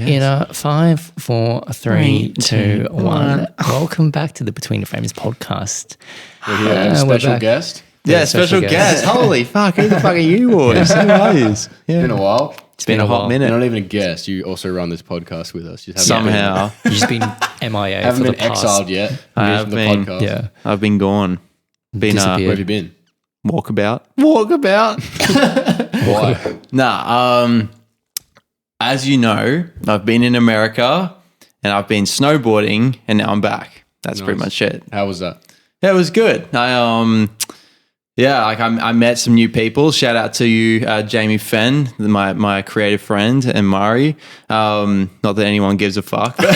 In a 5, 4, 3, 2, 1. Welcome back to the Between the Frames podcast. We're here with a special guest. Yeah, special guest. Holy fuck, who the fuck are you boys? Who are you? It's been a while. It's been a hot minute. You're not even a guest. You also run this podcast with us. Somehow. You've just been MIA haven't for been the past. exiled yet. I have been. Podcast. Yeah. I've been gone. Been Disappeared. Where have you been? Walkabout. Why? Nah, as you know, I've been in America and I've been snowboarding and now I'm back. That's pretty much it. How was that? Yeah, it was good. I met some new people. Shout out to you, Jamie Fenn, my creative friend, and Mari. Not that anyone gives a fuck. But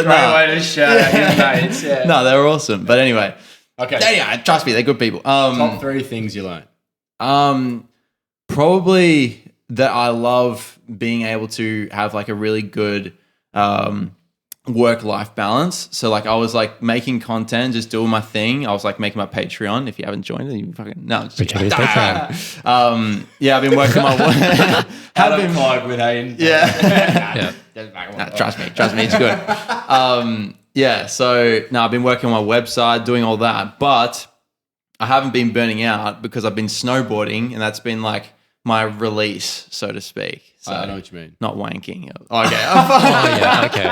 Great way to shout out your mates. Yeah. No, they were awesome. But anyway. Okay. Yeah, trust me, they're good people. Top 3 things you learned. Probably that I love being able to have like a really good work-life balance. So like I was like making content, just doing my thing. I was like making my Patreon. If you haven't joined it, you fucking just Patreon. Yeah, I've been working my way. Have been plug with Hayden. Yeah. Trust me, it's good. Yeah, so I've been working on my website, doing all that, but I haven't been burning out because I've been snowboarding, and that's been like my release, so to speak. So I know what you mean. Not wanking. Okay. Oh, yeah, okay.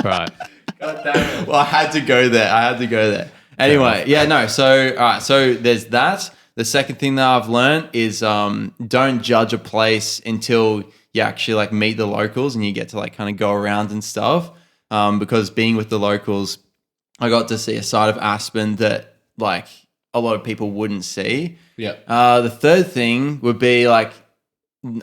Right. God damn it. Well, I had to go there. Anyway, yeah, no. So, all right. So there's that. The second thing that I've learned is don't judge a place until you actually like meet the locals and you get to like kind of go around and stuff. Because being with the locals, I got to see a side of Aspen that like a lot of people wouldn't see. Yeah. The third thing would be like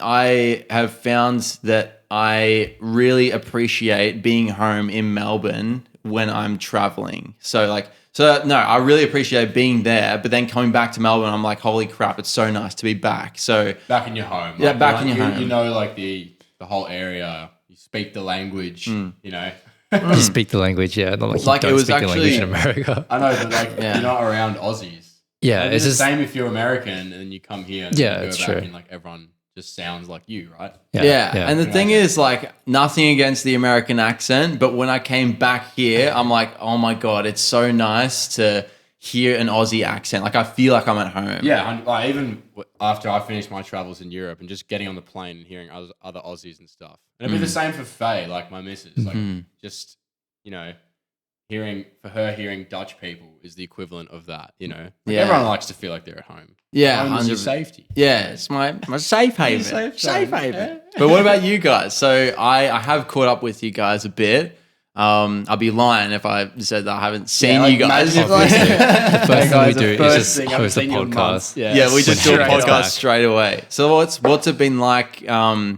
I have found that I really appreciate being home in Melbourne when I'm traveling. I really appreciate being there, but then coming back to Melbourne, I'm like, holy crap, it's so nice to be back. So back in your home. Yeah, back in your home. You know, like the whole area, you speak the language, you know. You speak the language, yeah. Not like you don't speak the language in America. I know, but like you're not around Aussies. Yeah, it's the same if you're American and you come here and yeah, you it's go back true. and like everyone just sounds like you, right? Yeah. And the thing is, like, nothing against the American accent, but when I came back here, I'm like, oh my God, it's so nice to hear an Aussie accent. Like, I feel like I'm at home. Yeah, like, even after I finished my travels in Europe and just getting on the plane and hearing other Aussies and stuff. And it'd be the same for Faye, like my missus. Like, just, you know, hearing Dutch people is the equivalent of that, you know? Like everyone likes to feel like they're at home. Yeah, home is your safety. Yeah, it's my safe haven. Safe haven. Yeah. But what about you guys? So I have caught up with you guys a bit. I'll be lying if I said that I haven't seen you guys. The first thing we do is just host a podcast. Yeah, we just do a podcast straight away. So what's it been like? How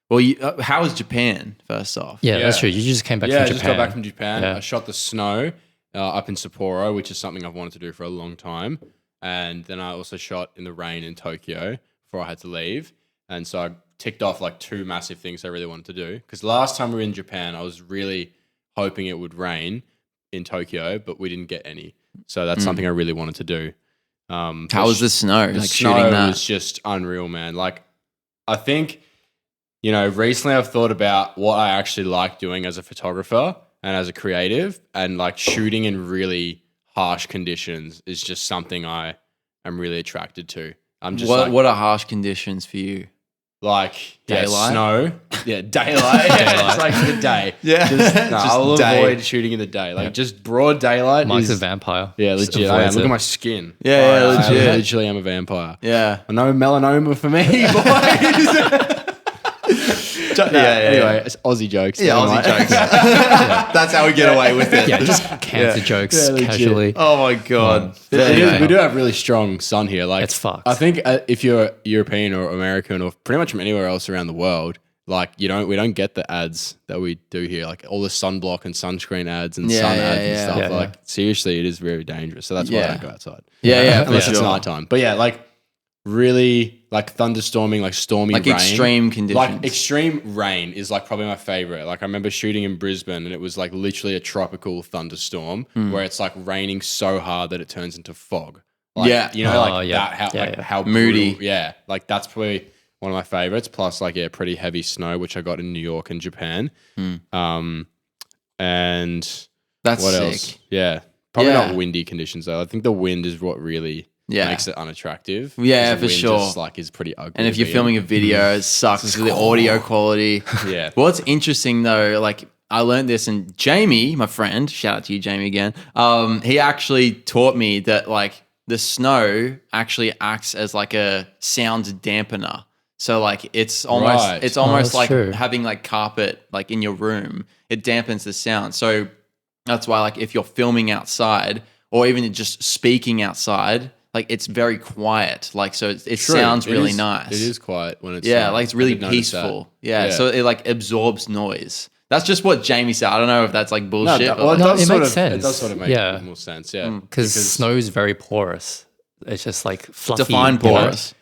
was Japan, first off? Yeah, that's true. You just came back from Japan. Yeah, I just got back from Japan. Yeah. I shot the snow up in Sapporo, which is something I've wanted to do for a long time. And then I also shot in the rain in Tokyo before I had to leave. And so I ticked off like 2 massive things I really wanted to do. Because last time we were in Japan, I was really hoping it would rain in Tokyo, but we didn't get any. So that's something I really wanted to do. How was the snow? The like snow shooting that? was just unreal, man. Like, I think, you know, recently I've thought about what I actually like doing as a photographer and as a creative, and like shooting in really harsh conditions is just something I am really attracted to. I'm just what are harsh conditions for you? like Daylight? Snow, daylight. It's like the day. I'll avoid shooting in the day. Like just broad daylight. Mike's a vampire. Yeah, Just legit. I am. avoids Look it. at my skin. Yeah, legit. I literally am a vampire. Yeah. No melanoma for me, boys. Anyway, it's Aussie jokes. Yeah, Aussie jokes. That's how we get away with it. Yeah, just cancer jokes casually. Oh my God. We do have really strong sun here. Like, It's fucked. I think if you're European or American or pretty much from anywhere else around the world, like we don't get the ads that we do here, like all the sunblock and sunscreen ads and sun ads and stuff. Yeah, like seriously, it is very dangerous. So that's why I don't go outside. Yeah, Unless it's nighttime. But yeah, like really like thunderstorming, like stormy like rain. extreme conditions. Like extreme rain is like probably my favorite. Like I remember shooting in Brisbane and it was like literally a tropical thunderstorm where it's like raining so hard that it turns into fog. Like, Yeah. You know, Oh, like yeah. that, how Yeah. how Moody. brutal. Yeah. Like that's probably one of my favorites. Plus, like, pretty heavy snow, which I got in New York and Japan. And That's what sick. else? Yeah, probably Yeah. not windy conditions though. I think the wind is what really makes it unattractive. Yeah, 'Cause the for wind sure. Just, like, is pretty ugly. And if you're filming a video, it sucks because of the audio quality. Yeah. What's interesting though, like I learned this, and Jamie, my friend, shout out to you, Jamie, again. He actually taught me that like the snow actually acts as like a sound dampener. So like it's almost Right. that's like true. having like carpet like in your room. It dampens the sound. So that's why like if you're filming outside or even just speaking outside, like it's very quiet. Like so it True. sounds It really is- nice. It is quiet when it's Like it's really I did notice that. peaceful. Yeah, so it like absorbs noise. That's just what Jamie said. I don't know if that's like bullshit. No, but well, No, does it sort makes of- sense. It does sort of make Yeah. more sense. Yeah, Because snow is very porous. It's just like fluffy. define you know? porous.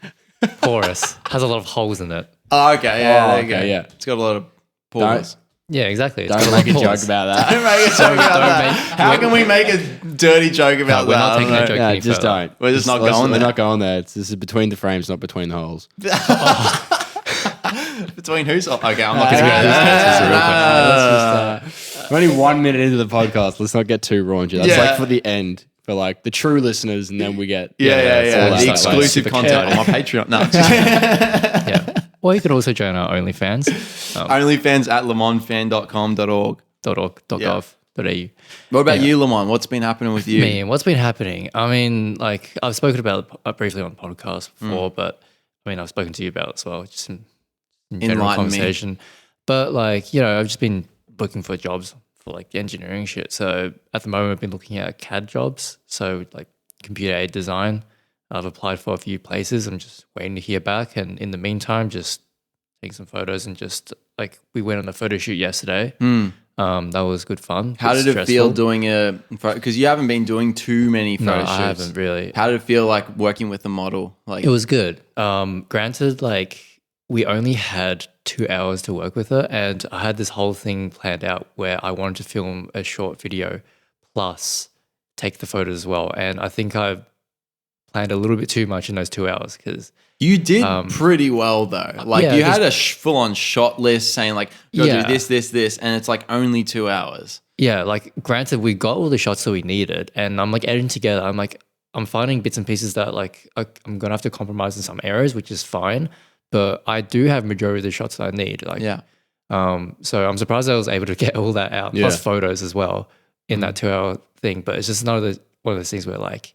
Porous. Has a lot of holes in it. Oh, okay, yeah, Oh, there you go. okay, yeah. It's got a lot of pores. Yeah, exactly. It's Don't got make a lot of joke pores. about that. Don't make a joke about don't that. make- How can we make a dirty joke about we're that? not I taking don't a know. joke. Yeah, any just further. don't. We're just not let's- going We're there. not going there. This is between the frames, not between the holes. Between who's? Oh, okay, I'm not going to Yeah, go there. We're only 1 minute into the podcast. Let's not get too raunchy. That's Yeah. like for the end, for like the true listeners, and then we get Yeah. all The that, like, exclusive super content cat. on my Patreon. No, Yeah. Or you could also join our OnlyFans. OnlyFans at limonfan.com.org. .org.gov.au. What about you, Limon? What's been happening with you? Me, what's been happening? I mean, like I've spoken about it briefly on the podcast before, but I mean, I've spoken to you about it as well, just in general Enlighten me. conversation. But like, you know, I've just been looking for jobs for like the engineering shit. So at the moment, I've been looking at CAD jobs. So like computer aided design. I've applied for a few places. I'm just waiting to hear back. And in the meantime, just taking some photos and just like we went on a photo shoot yesterday. That was good fun. How Bit did it feel stressful. doing a photo? Because you haven't been doing too many No, photo shoots. I haven't really. How did it feel like working with the model? Like It was good. Granted, like we only had 2 hours to work with her, and I had this whole thing planned out where I wanted to film a short video plus take the photos as well. And I think I planned a little bit too much in those 2 hours because you did pretty well though. Like yeah, you had a full-on shot list saying like, go Yeah. do this, and it's like only 2 hours. yeah, like granted, we got all the shots that we needed, and I'm like editing together. I'm like, I'm finding bits and pieces that like I'm gonna have to compromise in some areas, which is fine. But I do have majority of the shots that I need. Like, Yeah. So I'm surprised I was able to get all that out, plus Yeah. photos as well in that 2 hour thing. But it's just one of those things where like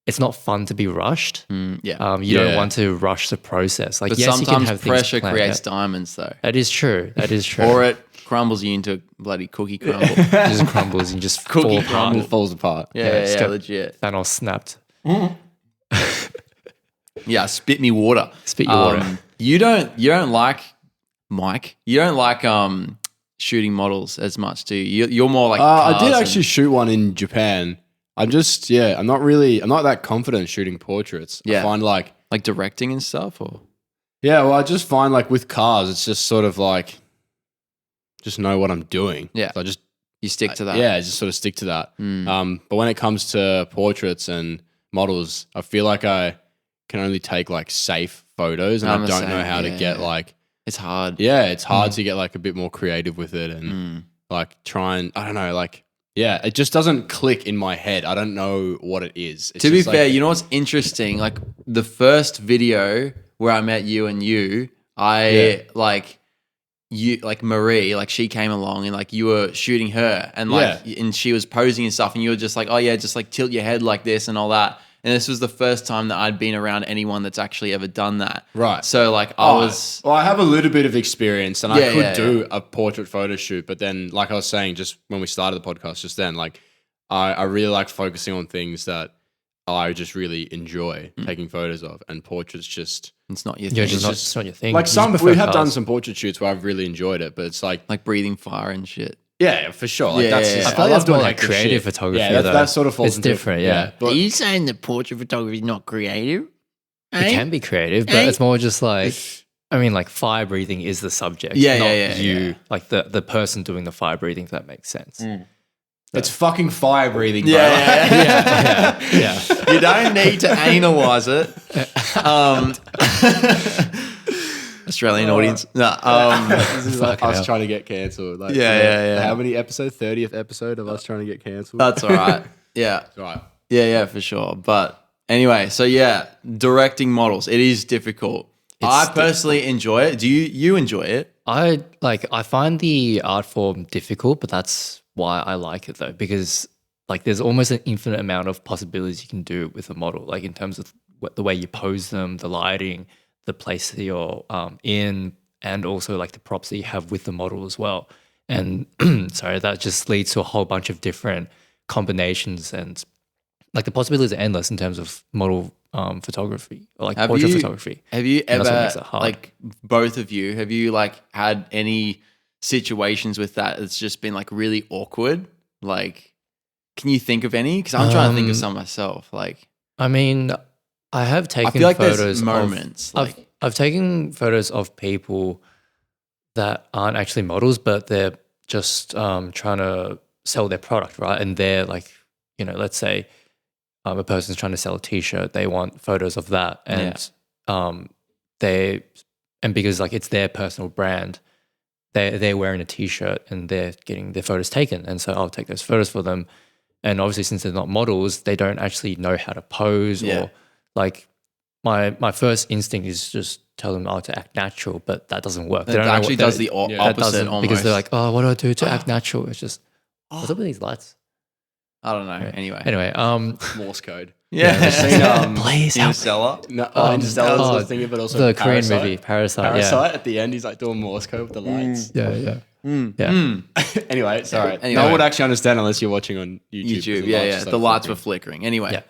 it's not fun to be rushed. Yeah. You Yeah. don't want to rush the process. Like But yes, you can sometimes have things pressure planned creates out. diamonds though. That is true. That is true. Or it crumbles you into a bloody cookie crumble. it just crumbles and just Cookie fall apart. crumble. It falls apart. Yeah, just go- legit. Thanos snapped. Yeah, spit me water. Spit your water. You don't like Mike. You don't like shooting models as much, do you? You're more like I cars did and- actually shoot one in Japan. I'm not that confident shooting portraits. Yeah. I find like, directing and stuff, or I just find like with cars, it's just sort of like, just know what I'm doing. Yeah. So I just, you stick to that. yeah, I just sort of stick to that. But when it comes to portraits and models, I feel like I can only take like safe photos, and I'm I the don't same, know how to get yeah. like, It's hard. it's hard to get like a bit more creative with it and like try and, I don't know, like, yeah, it just doesn't click in my head. I don't know what it is. It's To be just fair, like, you know what's interesting? Like the first video where I met you and you, like Marie, like she came along and like you were shooting her and like and she was posing and stuff and you were just like, oh yeah, just like tilt your head like this and all that. And this was the first time that I'd been around anyone that's actually ever done that. Right. So like I have a little bit of experience and Yeah, I could yeah, do a portrait photo shoot, but then like I was saying just when we started the podcast just then, like I really like focusing on things that I just really enjoy taking photos of, and portraits just it's not your Yeah, thing. it's not your thing. like You just prefer we have cars. done some portrait shoots where I've really enjoyed it, but it's like breathing fire and shit. yeah, for sure. Like Yeah, that's yeah, just, yeah. I feel like love that's more doing like hectic creative shit. photography. Yeah, though. that sort of falls It's into- different, yeah. But you saying that portrait photography is not creative? It can be creative, but it's more just like, I mean, like fire breathing is the subject, Yeah, not yeah, you, yeah. like the person doing the fire breathing, if that makes sense. it's fucking fire breathing, bro. Yeah. You don't need to analyze it. Australian audience. No, This is like Fucking us hell. trying to get cancelled. Like, Yeah. How many episodes? 30th episode of us trying to get cancelled. that's all right. Yeah. It's all right. Yeah, for sure. But anyway, so yeah, directing models, it is difficult. I personally enjoy it. Do you enjoy it? I find the art form difficult, but that's why I like it though, because like there's almost an infinite amount of possibilities you can do with a model, like in terms of the way you pose them, the lighting, the place that you're in, and also like the props that you have with the model as well. And sorry, that just leads to a whole bunch of different combinations, and like the possibilities are endless in terms of model photography or like portrait photography. Have you And that's what ever, makes it hard. like both of you, have you like had any situations with that that's just been like really awkward? Like, can you think of any? Because I'm trying to think of some myself. Like, I mean, I have taken I feel like photos there's moments. I've taken photos of people that aren't actually models, but they're just trying to sell their product, right? And they're like, let's say a person's trying to sell a T-shirt, they want photos of that, and because like it's their personal brand, they're wearing a T-shirt and they're getting their photos taken, and so I'll take those photos for them. And obviously, since they're not models, they don't actually know how to pose or like. My first instinct is just tell them to act natural, but that doesn't work. It actually does the opposite almost. Because they're like, oh, what do I do to act natural? It's just, what's up with these lights? I don't know. Anyway, Morse code. Yeah. please help. Interstellar. No, Interstellar was the thing, but also The Korean Parasite. movie, Parasite. Parasite at the end, he's like doing Morse code with the lights. Yeah. Anyway, sorry. Anyway. No one would actually understand unless you're watching on YouTube. YouTube. Yeah. The lights were flickering. Anyway.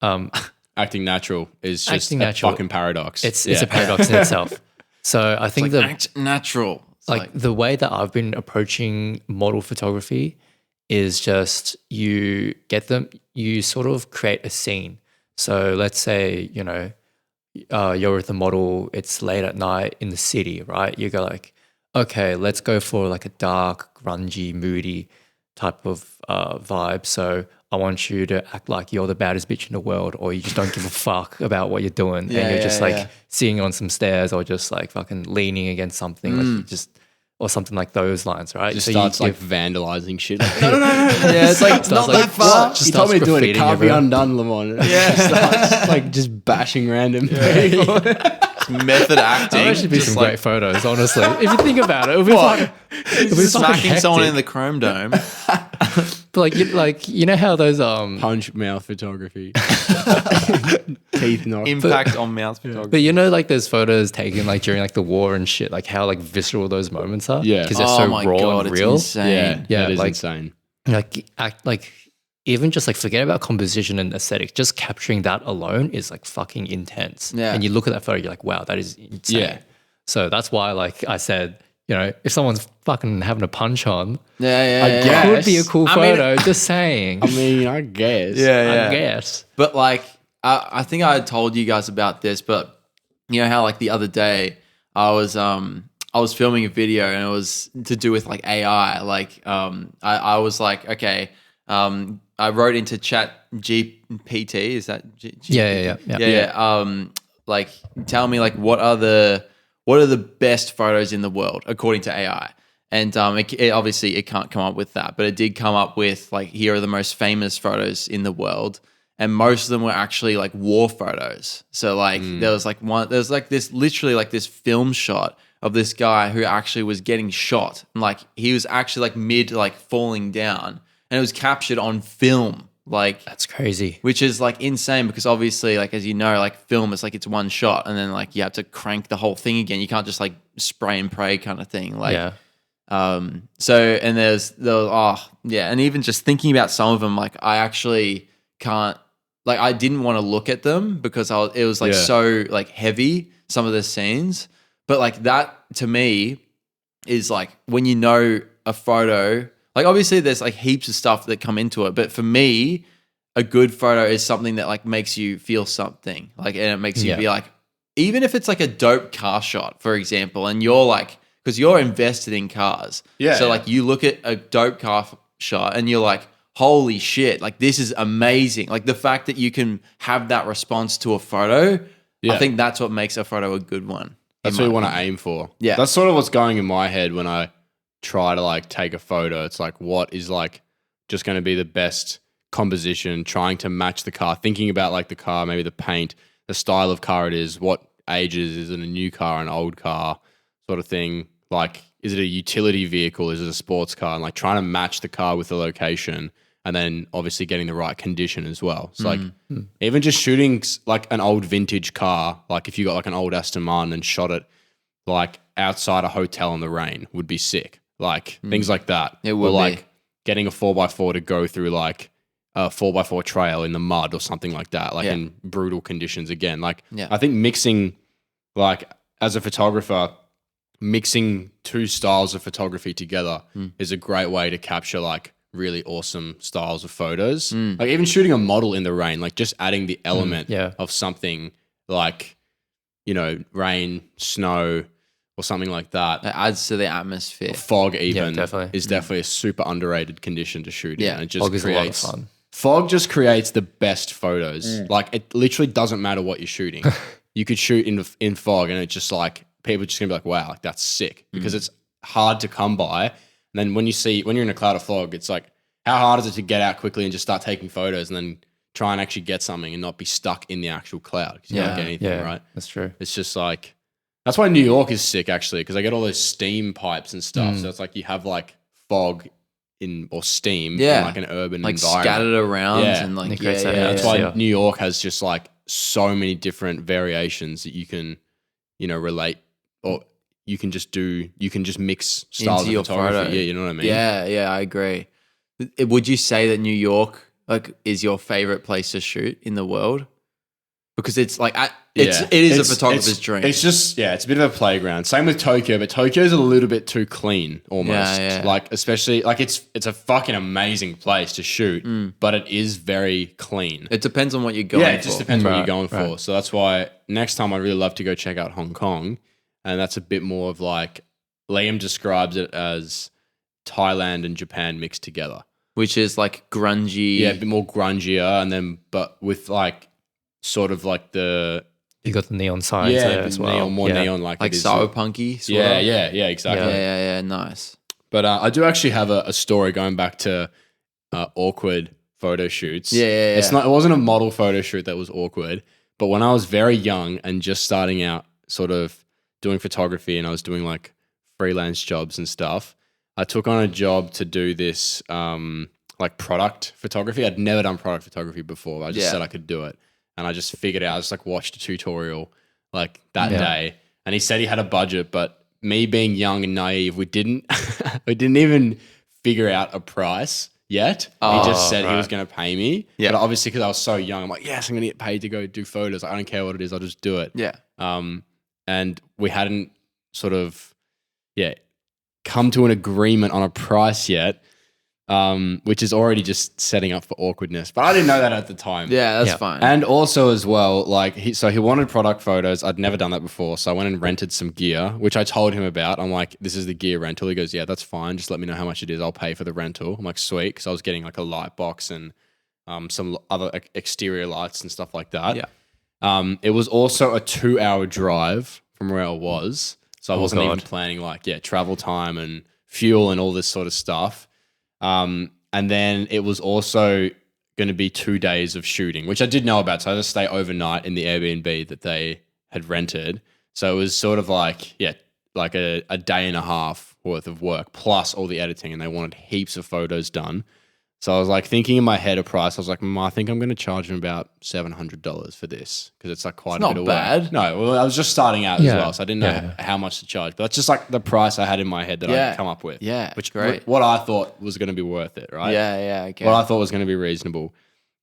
Yeah. Acting natural is just Acting a natural. fucking paradox. It's a paradox in itself. So I think Act natural. It's like the way that I've been approaching model photography is just you sort of create a scene. So let's say, you're with a model, it's late at night in the city, right? You go like, okay, let's go for like a dark, grungy, moody type of vibe. So I want you to act like you're the baddest bitch in the world, or you just don't give a fuck about what you're doing, and you're just sitting on some stairs, or just like fucking leaning against something, like you just, or something like those lines, right? Just so starts you like vandalizing shit. Yeah, it's like not that far. You told me to do it. It graffitiing can't be everywhere. undone, Limon. Yeah, starts like just bashing random people. Method acting. That would actually be just some like great photos, honestly. If you think about it, it would be fucking, smacking someone in the chrome dome. But you know how those Punch mouth photography. Teeth knocked. Impact on mouth photography. but like those photos taken like during like the war and shit, like how like visceral those moments are. Yeah. Because they're Oh so my raw God, and it's real. insane. Yeah, Yeah, that is like- insane. Like act like even just like forget about composition and aesthetic. Just capturing that alone is like fucking intense. Yeah. And you look at that photo, you're like, wow, that is insane. Yeah. So that's why, like I said, if someone's fucking having a punch on, Yeah. guess. it could be a cool I mean- photo. Just saying. I guess. Yeah. I guess. But like, I think I had told you guys about this, but you know how like the other day I was filming a video and it was to do with like AI. Like, I was like, okay, I wrote into Chat GPT. Is that GPT? Yeah. Like, tell me like what are the best photos in the world according to AI? And it obviously it can't come up with that, but it did come up with like, here are the most famous photos in the world. And most of them were actually like war photos. So like there was like this film shot of this guy who actually was getting shot. And like he was actually like mid like falling down, and it was captured on film. Like, That's crazy. which is like insane, because obviously like, as you know, like film is like it's one shot and then like you have to crank the whole thing again. You can't just like spray and pray kind of thing. Like, Yeah. so, and and even just thinking about some of them, like I actually can't, like I didn't want to look at them because it was like so like heavy, some of the scenes. But like that to me is like when you know a photo, like obviously there's like heaps of stuff that come into it. But for me, a good photo is something that like makes you feel something, like, and it makes you be like, even if it's like a dope car shot, for example, and you're like, because you're invested in cars. Yeah. So like you look at a dope car shot and you're like, holy shit, like this is amazing. Like the fact that you can have that response to a photo, I think that's what makes a photo a good one. That's what you want to aim for. Yeah. That's sort of what's going in my head when I try to like take a photo. It's like, what is like just going to be the best composition, trying to match the car, thinking about like the car, maybe the paint, the style of car it is, what ages, is it a new car, an old car sort of thing. Like, is it a utility vehicle? Is it a sports car? And like trying to match the car with the location and then obviously getting the right condition as well. So like even just shooting like an old vintage car, like if you got like an old Aston Martin and shot it like outside a hotel in the rain would be sick. Like things like that. It would or like be. getting a 4x4 to go through like a 4x4 trail in the mud or something like that, like in brutal conditions again. Like I think mixing, like as a photographer, mixing two styles of photography together is a great way to capture like really awesome styles of photos. Like even shooting a model in the rain, like just adding the element of something like, you know, rain, snow, or something like that. It adds to the atmosphere. Fog even definitely. is definitely a super underrated condition to shoot in. It just Fog is a lot of creates fun. Fog just creates the best photos. Like it literally doesn't matter what you're shooting. You could shoot in fog and it's just like people are just gonna be like, wow, like that's sick. Because it's hard to come by. And then when you're in a cloud of fog, it's like, how hard is it to get out quickly and just start taking photos and then try and actually get something and not be stuck in the actual cloud because you don't get anything, right? That's true. It's just like, that's why New York is sick actually, because they get all those steam pipes and stuff. So it's like you have like fog or steam in like an urban like environment. scattered around and like That's why New York has just like so many different variations that you can, you know, relate or you can just mix styles Into your of photography. photo. Yeah, you know what I mean? Yeah, I agree. Would you say that New York like is your favorite place to shoot in the world? Because it's like it is a photographer's dream. It's just it's a bit of a playground. Same with Tokyo, but Tokyo's a little bit too clean almost. Like especially like it's a fucking amazing place to shoot, but it is very clean. It depends on what you're going for. Yeah, it just depends what you're going for. So that's why next time I'd really love to go check out Hong Kong, and that's a bit more of like Liam describes it as Thailand and Japan mixed together, which is like grungy. Yeah, a bit more grungier, and then but with like sort of like the You got the neon signs there as well. Neon like cyberpunky. Yeah, exactly. Yeah, nice. But I do actually have a story going back to awkward photo shoots. Yeah. It wasn't a model photo shoot that was awkward, but when I was very young and just starting out, sort of doing photography, and I was doing like freelance jobs and stuff, I took on a job to do this like product photography. I'd never done product photography before. But I just said I could do it. And I just figured out, I just like watched a tutorial like that day. And he said he had a budget, but me being young and naive, we didn't even figure out a price yet. He just said he was going to pay me. Yeah. But obviously because I was so young, I'm like, yes, I'm going to get paid to go do photos. I don't care what it is. I'll just do it. Yeah. And we hadn't sort of, come to an agreement on a price yet. Which is already just setting up for awkwardness. But I didn't know that at the time. Yeah, that's fine. And also as well, like he wanted product photos. I'd never done that before. So I went and rented some gear, which I told him about. I'm like, this is the gear rental. He goes, yeah, that's fine. Just let me know how much it is. I'll pay for the rental. I'm like, sweet. Because I was getting like a light box and some other exterior lights and stuff like that. Yeah. It was also a 2-hour drive from where I was. So I wasn't even planning like, travel time and fuel and all this sort of stuff. And then it was also going to be 2 days of shooting, which I did know about. So I had to stay overnight in the Airbnb that they had rented. So it was sort of like, like a day and a half worth of work plus all the editing, and they wanted heaps of photos done. So I was like thinking in my head a price. I was like, I think I'm going to charge them about $700 for this because it's like quite a bit of work. Not bad. No, well, I was just starting out as well, so I didn't know how much to charge. But that's just like the price I had in my head that I'd come up with. Yeah, which great. What I thought was going to be worth it, right? Yeah, okay. What I thought was going to be reasonable.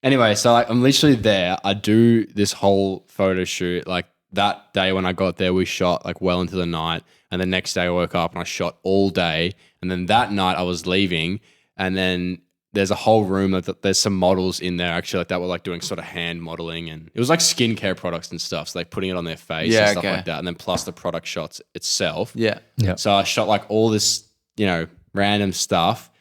Anyway, so like I'm literally there. I do this whole photo shoot. Like that day when I got there, we shot like well into the night, and the next day I woke up and I shot all day. And then that night I was leaving, and then there's a whole room that there's some models in there actually like that were like doing sort of hand modeling, and it was like skincare products and stuff. So like putting it on their face and stuff like that. And then plus the product shots itself. Yeah. So I shot like all this, random stuff.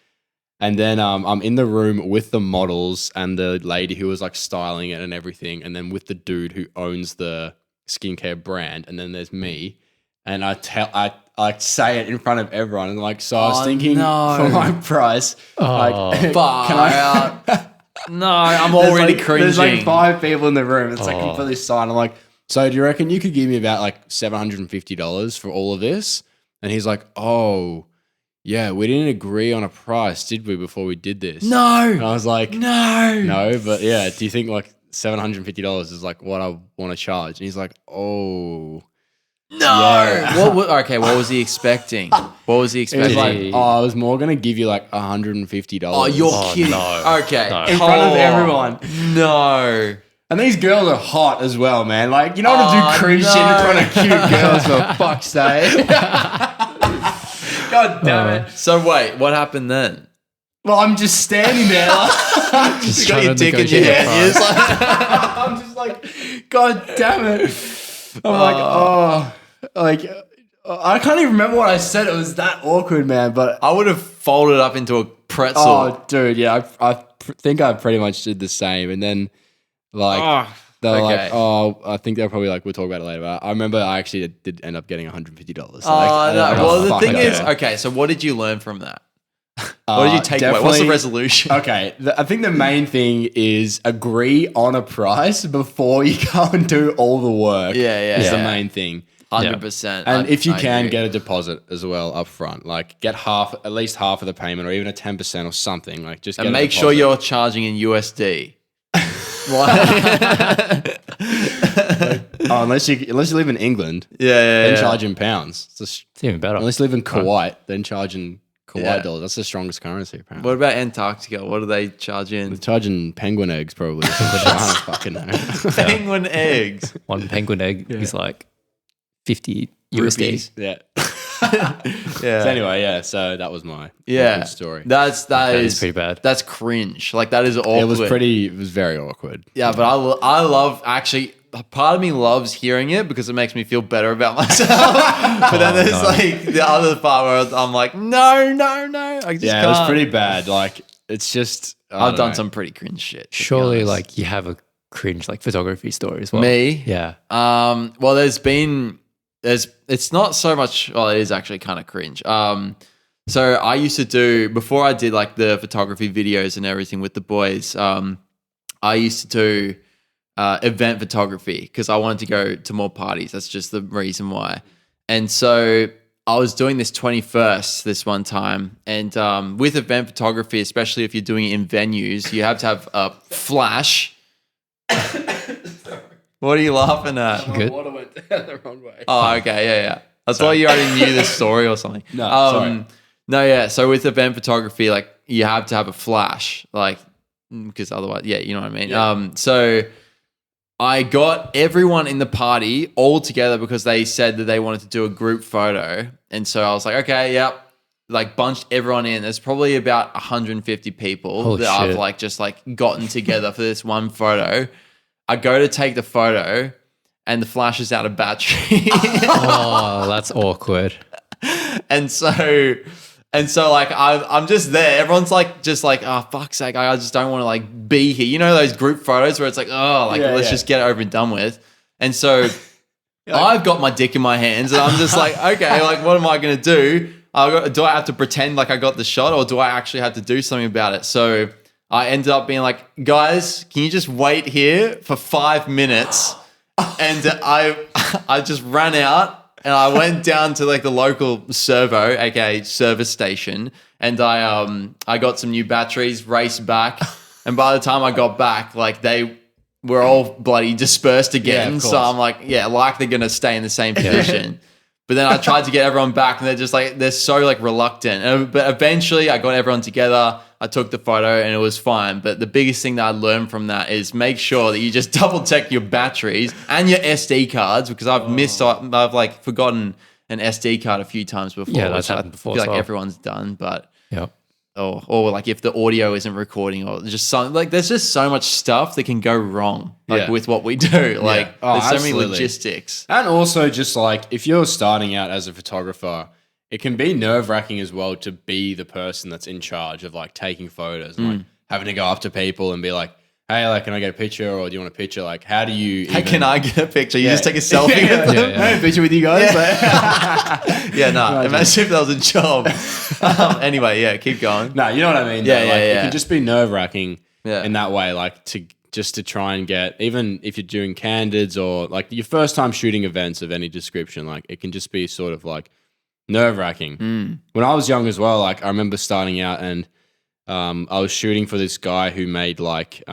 And then I'm in the room with the models and the lady who was like styling it and everything. And then with the dude who owns the skincare brand. And then there's me. and I like say it in front of everyone. And like, so I was thinking no. for my price, like, can I? No, I'm already cringing. There's like 5 people in the room. It's like completely silent. I'm like, so do you reckon you could give me about like $750 for all of this? And he's like, oh, yeah, we didn't agree on a price, did we, before we did this? No. And I was like, no. no, but yeah, do you think like $750 is like what I want to charge? And he's like, oh. No. Yeah. What was he expecting? What was he It was expecting? like, I was more going to give you like $150. Oh, you're kidding. no. Okay. No. in front of everyone. No. And these girls are hot as well, man. Like, you know how to do cringe shit in front of cute girls, for fuck's sake. God damn it. So wait, what happened then? Well, I'm just standing there like, Just You got your trying to dick in your negotiate a hand. price. You're just like, I'm just like, God damn it. I'm like, oh, like, I can't even remember what I said. It was that awkward, man. But, I would have folded up into a pretzel. oh, dude, yeah, I think I pretty much did the same. And then, like, they were okay. like, oh, I think they're probably like, we'll talk about it later. But I remember I actually did end up getting $150. So, Oh, like, no. I Well, the fuck thing it. is, okay, so what did you learn from that? What did you take away? What's the definitely- resolution? Okay, I think the main thing is agree on a price before you go and do all the work. Yeah. Is the Yeah. main thing. 100%. And if you I can, agree. get a deposit as well up front. Like get at least half of the payment or even a 10% or something. Like just get And a make sure deposit. you're charging in USD. Oh, unless you live in England, Yeah. then charge in pounds. It's even better. Unless you live in Kuwait, then charge in Kuwait Yeah. dollars. That's the strongest currency, apparently. What about Antarctica? What do they charge in? They're charging penguin eggs probably. Or something. I don't fucking know. Penguin eggs. One penguin egg is like 50 Rupees. USD. Yeah. Yeah. So anyway, yeah. So that was my Yeah. awkward story. That is is pretty bad. That's cringe. Like that is awkward. It was very awkward. Yeah, but I love actually. Part of me loves hearing it because it makes me feel better about myself. But then there's no. like the other part where I'm like, no. I just Yeah, can't. it was pretty bad. Like it's just I've done some pretty cringe shit. to be Surely, honest. like, you have a cringe, like, photography story as well. Me? Yeah. Well, it's not so much. Well, it is actually kind of cringe. So I used to do before I did like the photography videos and everything with the boys. I used to do event photography because I wanted to go to more parties. That's just the reason why. And so I was doing this 21st this one time, and with event photography, especially if you're doing it in venues, you have to have a flash. What are you laughing at? Good. Water went the wrong way. Oh, okay, yeah. I thought you already knew this story or something. No, sorry. No, yeah. So with event photography, like you have to have a flash, like because otherwise, yeah, you know what I mean. Yeah. So I got everyone in the party all together because they said that they wanted to do a group photo, and so I was like, okay, yep. Like bunched everyone in. There's probably about 150 people Holy that I've shit. like just like gotten together for this one photo. I go to take the photo, and the flash is out of battery. Oh, that's awkward. And so like I'm just there. Everyone's like just like, oh fuck's sake, I just don't want to like be here. You know those group photos where it's like, oh, like Yeah, let's yeah. just get it over and done with. And so I've got my dick in my hands, and I'm just like, okay, like what am I gonna do? Do I have to pretend like I got the shot, or do I actually have to do something about it? So I ended up being like, guys, can you just wait here for 5 minutes? And I just ran out. And I went down to like the local servo, aka service station, and I got some new batteries, raced back, and by the time I got back, like they were all bloody dispersed again. of So course. I'm like, yeah, like they're gonna stay in the same position. But then I tried to get everyone back, and they're just like they're so like reluctant. But eventually, I got everyone together. I took the photo, and it was fine. But the biggest thing that I learned from that is make sure that you just double check your batteries and your SD cards, because I've like forgotten an SD card a few times before. Yeah, that's which happened before I feel as like well. everyone's done, but. Yep. Or like if the audio isn't recording, or just something like there's just so much stuff that can go wrong, like Yeah. with what we do. Like Oh, there's so many absolutely. logistics. And also just like if you're starting out as a photographer, it can be nerve-wracking as well to be the person that's in charge of like taking photos and like having to go up to people and be like, hey, like, can I get a picture, or do you want a picture? Like, how do you? Hey, even- can I get a picture? You just take a selfie with them. Can I have a picture with you guys? Yeah, no. Imagine if that was a job. Anyway, yeah, keep going. No, you know what I mean. Yeah, though. yeah, Like, yeah. It can just be nerve wracking Yeah. in that way, like to try and get, even if you're doing candids or like your first time shooting events of any description, like it can just be sort of like nerve wracking. When I was young as well, like I remember starting out and I was shooting for this guy who made like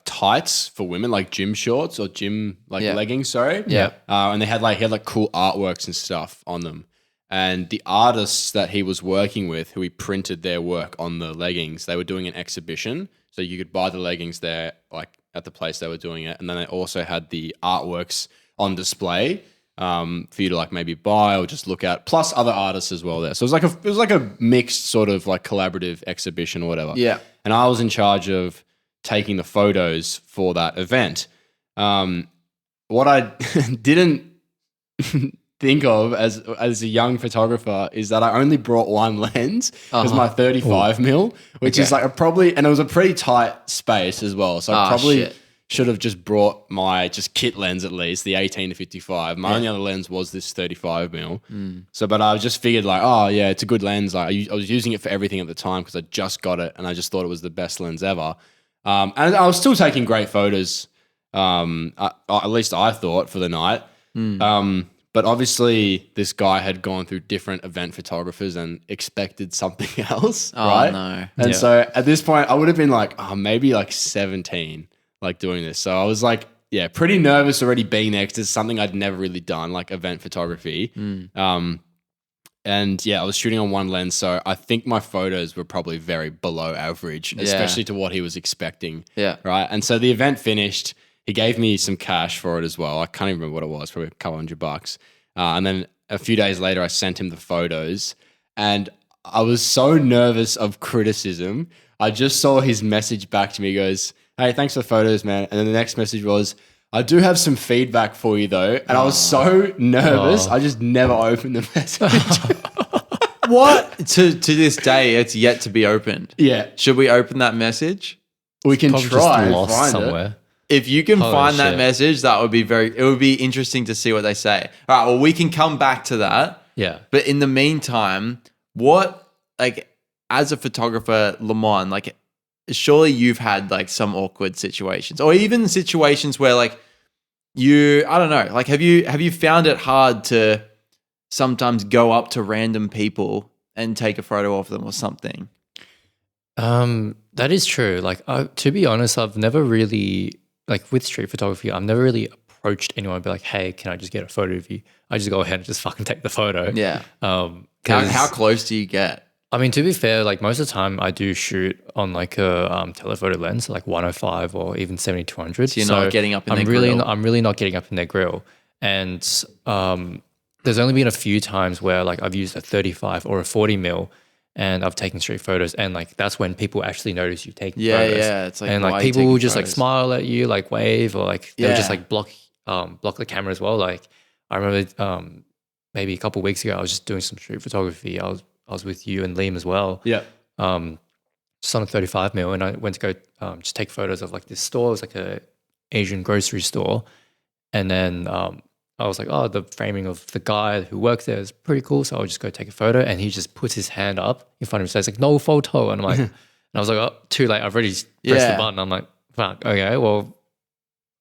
tights for women, like gym shorts or gym leggings. Sorry, Yeah. and he had like cool artworks and stuff on them. And the artists that he was working with, who he printed their work on the leggings, they were doing an exhibition. So you could buy the leggings there, like at the place they were doing it. And then they also had the artworks on display for you to like maybe buy or just look at, plus other artists as well there. So it was like a mixed sort of like collaborative exhibition or whatever. Yeah. And I was in charge of taking the photos for that event. What I didn't think of as a young photographer is that I only brought one lens. It was my 35 mil, which is like and it was a pretty tight space as well. So I probably should have just brought my kit lens at least, the 18 to 55. My only other lens was this 35 mil. So, but I just figured like, oh yeah, it's a good lens. Like I was using it for everything at the time because I just got it and I just thought it was the best lens ever. And I was still taking great photos. At least I thought for the night. But obviously, this guy had gone through different event photographers and expected something else, right? No. And so at this point, I would have been like, maybe like 17, like doing this. So I was like, yeah, pretty nervous already being there because it's something I'd never really done, like event photography. And yeah, I was shooting on one lens. So I think my photos were probably very below average, especially to what he was expecting. Yeah. Right. And so the event finished. He gave me some cash for it as well. I can't even remember what it was, probably a couple $100. And then a few days later, I sent him the photos and I was so nervous of criticism. I just saw his message back to me. He goes, hey, thanks for the photos, man. And then the next message was, I do have some feedback for you though. And I was so nervous. I just never opened the message. What? To this day, it's yet to be opened. Yeah. Should we open that message? We can Probably try just and lost find somewhere. it. If you can Holy find that shit. message, it would be interesting to see what they say. All right, well, we can come back to that. Yeah. But in the meantime, as a photographer, Limon, like, surely you've had like some awkward situations or even situations where like I don't know, like, have you found it hard to sometimes go up to random people and take a photo of them or something? That is true. Like, to be honest, I've never really, like with street photography, I've never really approached anyone and be like, hey, can I just get a photo of you? I just go ahead and just fucking take the photo. Yeah. 'Cause- How close do you get? I mean, to be fair, like most of the time I do shoot on like a telephoto lens, like 105 or even 7200. So you're not getting up in their grill. I'm really not getting up in their grill. And there's only been a few times where like I've used a 35 or a 40 mil and I've taken street photos, and like that's when people actually notice you taking photos. Yeah. It's like, and why like are you people will taking just like photos? smile at you, like wave, or like they'll just Yeah. like block the camera as well. Like I remember maybe a couple of weeks ago I was just doing some street photography. I was with you and Liam as well. Yeah. Just on a 35 mil, and I went to go just take photos of like this store. It was like a Asian grocery store, and then I was like, oh, the framing of the guy who works there is pretty cool, so I'll just go take a photo. And he just puts his hand up in front of me, so it's like no photo, and I'm like, and I was like, oh, too late. I've already pressed the button. I'm like, fuck, okay, well,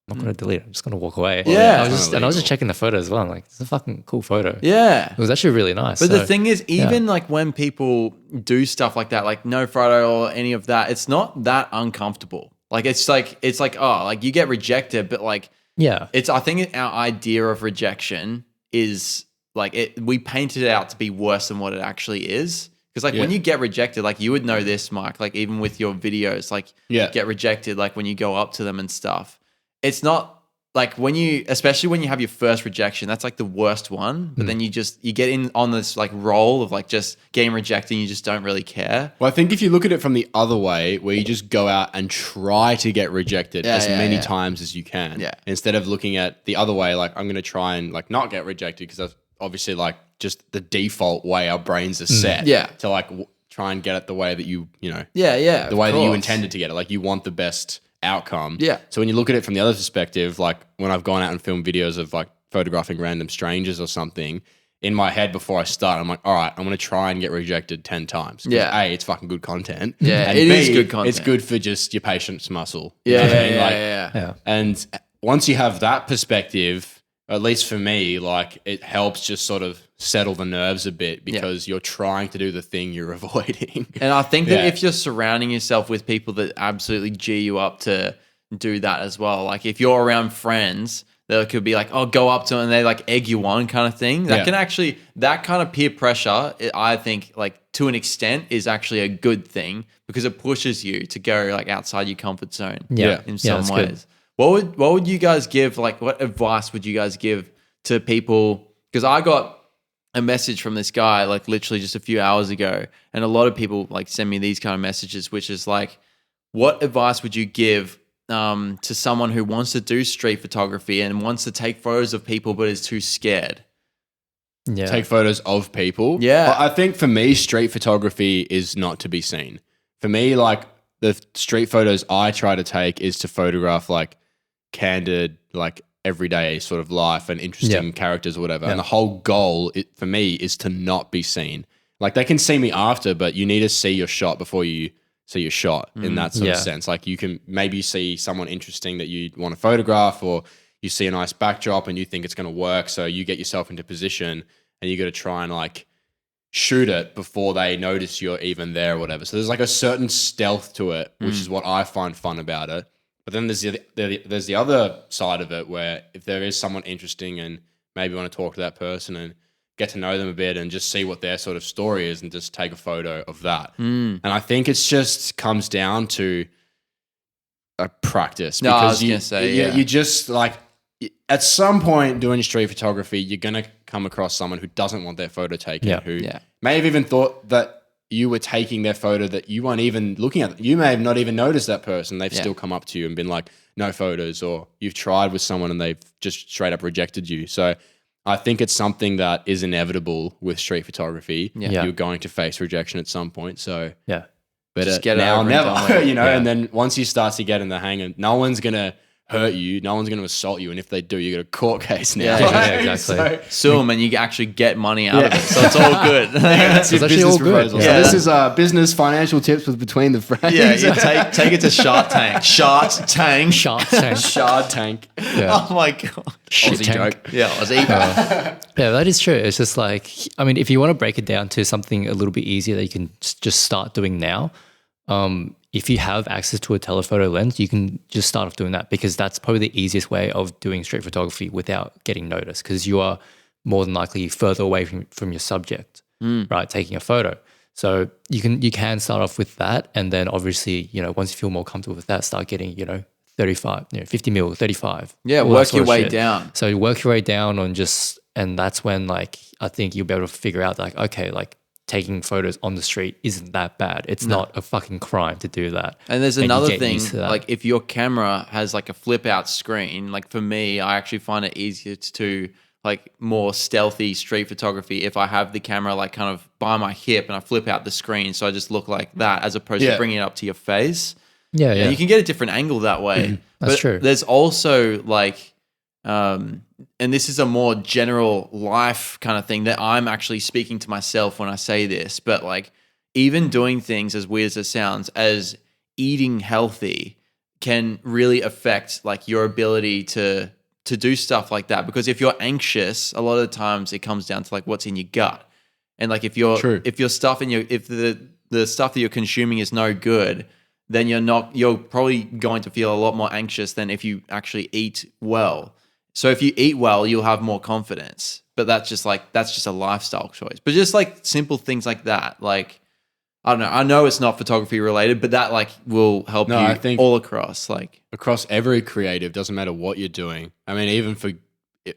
I'm not gonna delete it. I'm just gonna walk away. Yeah. I was just checking the photo as well. I'm like, it's a fucking cool photo. Yeah. It was actually really nice. But So, the thing is, even like when people do stuff like that, like no photo or any of that, it's not that uncomfortable. Like it's like oh, like you get rejected, but like yeah, I think our idea of rejection is like we painted it out to be worse than what it actually is. Because like when you get rejected, like you would know this, Mike, like even with your videos, like get rejected, like when you go up to them and stuff, it's not like especially when you have your first rejection, that's like the worst one. But then you get in on this like role of like just getting rejected and you just don't really care. Well, I think if you look at it from the other way, where you just go out and try to get rejected as many times as you can, instead of looking at the other way, like I'm going to try and like not get rejected, because that's obviously like just the default way our brains are set to like try and get it the way that you know, Yeah. the way that you intended to get it. Like you want the best outcome. Yeah. So when you look at it from the other perspective, like when I've gone out and filmed videos of like photographing random strangers or something, in my head before I start, I'm like, all right, I'm going to try and get rejected 10 times. 'Cause A, it's fucking good content. Yeah, and it B, is good content. It's good for just your patience muscle. Yeah, You know what I mean? yeah. And once you have that perspective, at least for me, like it helps just sort of settle the nerves a bit because you're trying to do the thing you're avoiding. And I think that if you're surrounding yourself with people that absolutely G you up to do that as well, like if you're around friends that could be like, oh, go up to them and they like egg you on kind of thing. That can actually, that kind of peer pressure, I think like to an extent is actually a good thing because it pushes you to go like outside your comfort zone in some ways. Good. What would you guys give, like what advice would you guys give to people? Because I got a message from this guy like literally just a few hours ago, and a lot of people like send me these kind of messages, which is like, what advice would you give to someone who wants to do street photography and wants to take photos of people but is too scared? Yeah. Take photos of people. Yeah. I think for me, street photography is not to be seen. For me, like the street photos I try to take is to photograph like candid, like everyday sort of life and interesting characters or whatever. And the whole goal for me is to not be seen. Like they can see me after, but you need to see your shot before you see your shot in that sort of sense. Like you can maybe see someone interesting that you want to photograph, or you see a nice backdrop and you think it's going to work. So you get yourself into position and you got to try and like shoot it before they notice you're even there or whatever. So there's like a certain stealth to it, which is what I find fun about it. But then there's the other side of it where if there is someone interesting and maybe you want to talk to that person and get to know them a bit and just see what their sort of story is and just take a photo of that. And I think it's just comes down to a practice. No, I was you, going to say, you just like at some point doing street photography, you're going to come across someone who doesn't want their photo taken, who may have even thought that you were taking their photo that you weren't even looking at. You may have not even noticed that person. They've still come up to you and been like, no photos, or you've tried with someone and they've just straight up rejected you. So I think it's something that is inevitable with street photography. You're going to face rejection at some point. So better just get it now over or and never, done with. you know. And then once you start to get in the hang of, no one's gonna hurt you, no one's gonna assault you, and if they do, you got a court case now. Exactly. Sue them and you actually get money out of it, so it's all good. That's your actually business all good. proposal. Yeah. So this is business financial tips with Between the Frames. You take it to Shark Tank. Shark Tank. Shard Tank. Oh my god. Aussie joke. Yeah, I was eating. Yeah, that is true. It's just like, I mean, if you want to break it down to something a little bit easier that you can just start doing now, if you have access to a telephoto lens, you can just start off doing that, because that's probably the easiest way of doing street photography without getting noticed, because you are more than likely further away from your subject, right, taking a photo. So you can start off with that, and then obviously, once you feel more comfortable with that, start getting, 35, 50 mil, 35. Yeah, all that work sort your of way shit. down. So you work your way down and that's when like I think you'll be able to figure out like, okay, like taking photos on the street isn't that bad. It's not a fucking crime to do that. And there's you another get thing, used to that. like if your camera has like a flip out screen, like for me, I actually find it easier to do like more stealthy street photography if I have the camera like kind of by my hip and I flip out the screen, so I just look like that as opposed to bringing it up to your face. Yeah. And you can get a different angle that way. That's but true. There's also like, and this is a more general life kind of thing that I'm actually speaking to myself when I say this, but like even doing things as weird as it sounds, as eating healthy can really affect like your ability to do stuff like that. Because if you're anxious, a lot of the times it comes down to like what's in your gut. And like if your stuff if the stuff that you're consuming is no good, then you're probably going to feel a lot more anxious than if you actually eat well. So if you eat well, you'll have more confidence. But that's just a lifestyle choice. But just like simple things like that, like I don't know. I know it's not photography related, but that like will help you I think all across. Like across every creative, doesn't matter what you're doing. I mean, even for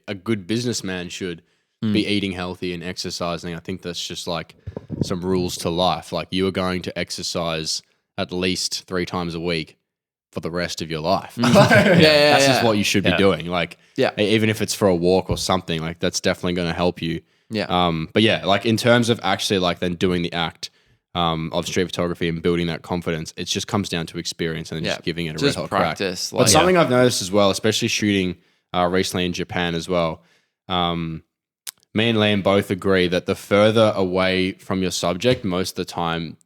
a good businessman should be eating healthy and exercising. I think that's just like some rules to life. Like you are going to exercise at least 3 times a week for the rest of your life. That's just what you should be doing. Like, even if it's for a walk or something, like that's definitely going to help you. Yeah. But yeah, like in terms of actually like then doing the act, of street photography and building that confidence. It just comes down to experience and then just giving it a just red hot practice. crack. But something I've noticed as well, especially shooting recently in Japan as well, me and Liam both agree that the further away from your subject, most of the time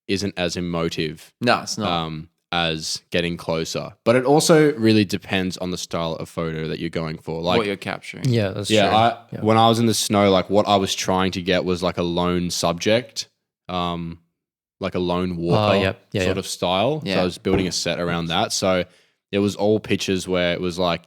isn't as emotive. No, it's not. As getting closer. But it also really depends on the style of photo that you're going for. Like what you're capturing. Yeah, that's true. When I was in the snow, like what I was trying to get was like a lone subject, like a lone walker sort of style. Yeah. So I was building a set around that. So it was all pictures where it was like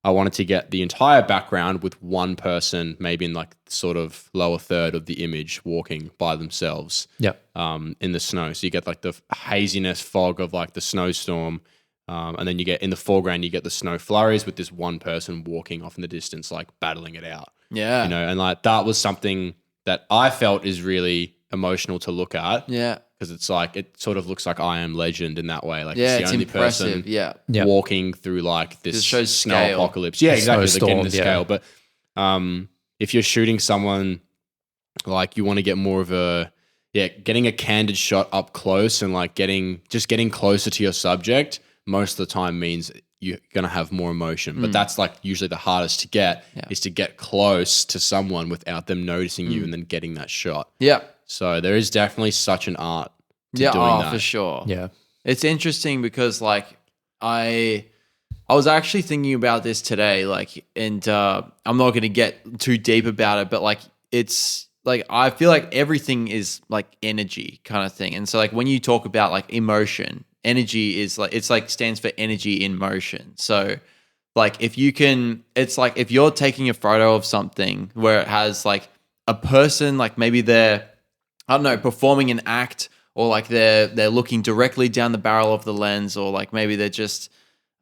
I wanted to get the entire background with one person, maybe in like sort of lower third of the image walking by themselves in the snow. So you get like the haziness, fog of like the snowstorm. And then you get in the foreground, you get the snow flurries with this one person walking off in the distance, like battling it out. Yeah. You know, and like that was something that I felt is really emotional to look at. Yeah. Because it's like, it sort of looks like I Am Legend in that way. Like yeah, it's the only impressive. person walking through like this shows snow scale. apocalypse. Yeah, exactly. Like getting the Snowstorm, scale. But if you're shooting someone, like you want to get more of getting a candid shot up close and like getting closer to your subject most of the time means you're going to have more emotion. But that's like usually the hardest to get is to get close to someone without them noticing you and then getting that shot. Yeah. So there is definitely such an art to doing that. For sure. Yeah. It's interesting because like I was actually thinking about this today, like, and I'm not going to get too deep about it, but like it's like I feel like everything is like energy kind of thing. And so like when you talk about like emotion, energy is like it's like stands for energy in motion. So like if you can, it's like if you're taking a photo of something where it has like a person, like maybe they're, I don't know, performing an act, or like they're looking directly down the barrel of the lens, or like maybe they're just,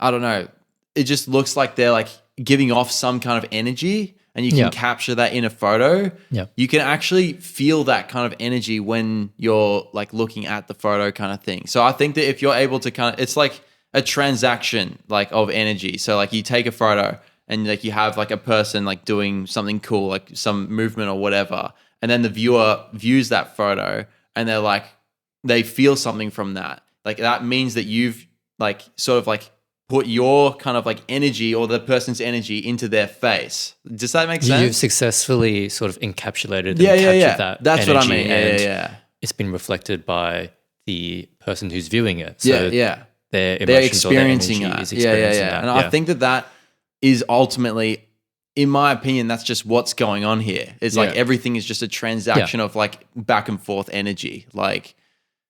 I don't know, it just looks like they're like giving off some kind of energy, and you can capture that in a photo. Yeah. You can actually feel that kind of energy when you're like looking at the photo kind of thing. So I think that if you're able to kind of, it's like a transaction like of energy. So like you take a photo and like you have like a person like doing something cool, like some movement or whatever, and then the viewer views that photo and they're like, they feel something from that. Like that means that you've like sort of like put your kind of like energy or the person's energy into their face. Does that make sense? You've successfully sort of encapsulated and yeah. captured that That's energy, what I mean. and Yeah. it's been reflected by the person who's viewing it. So Yeah. their They're emotions or their experiencing energy that. is experiencing that. And I think that is ultimately, in my opinion, that's just what's going on here. It's like everything is just a transaction of like back and forth energy. Like,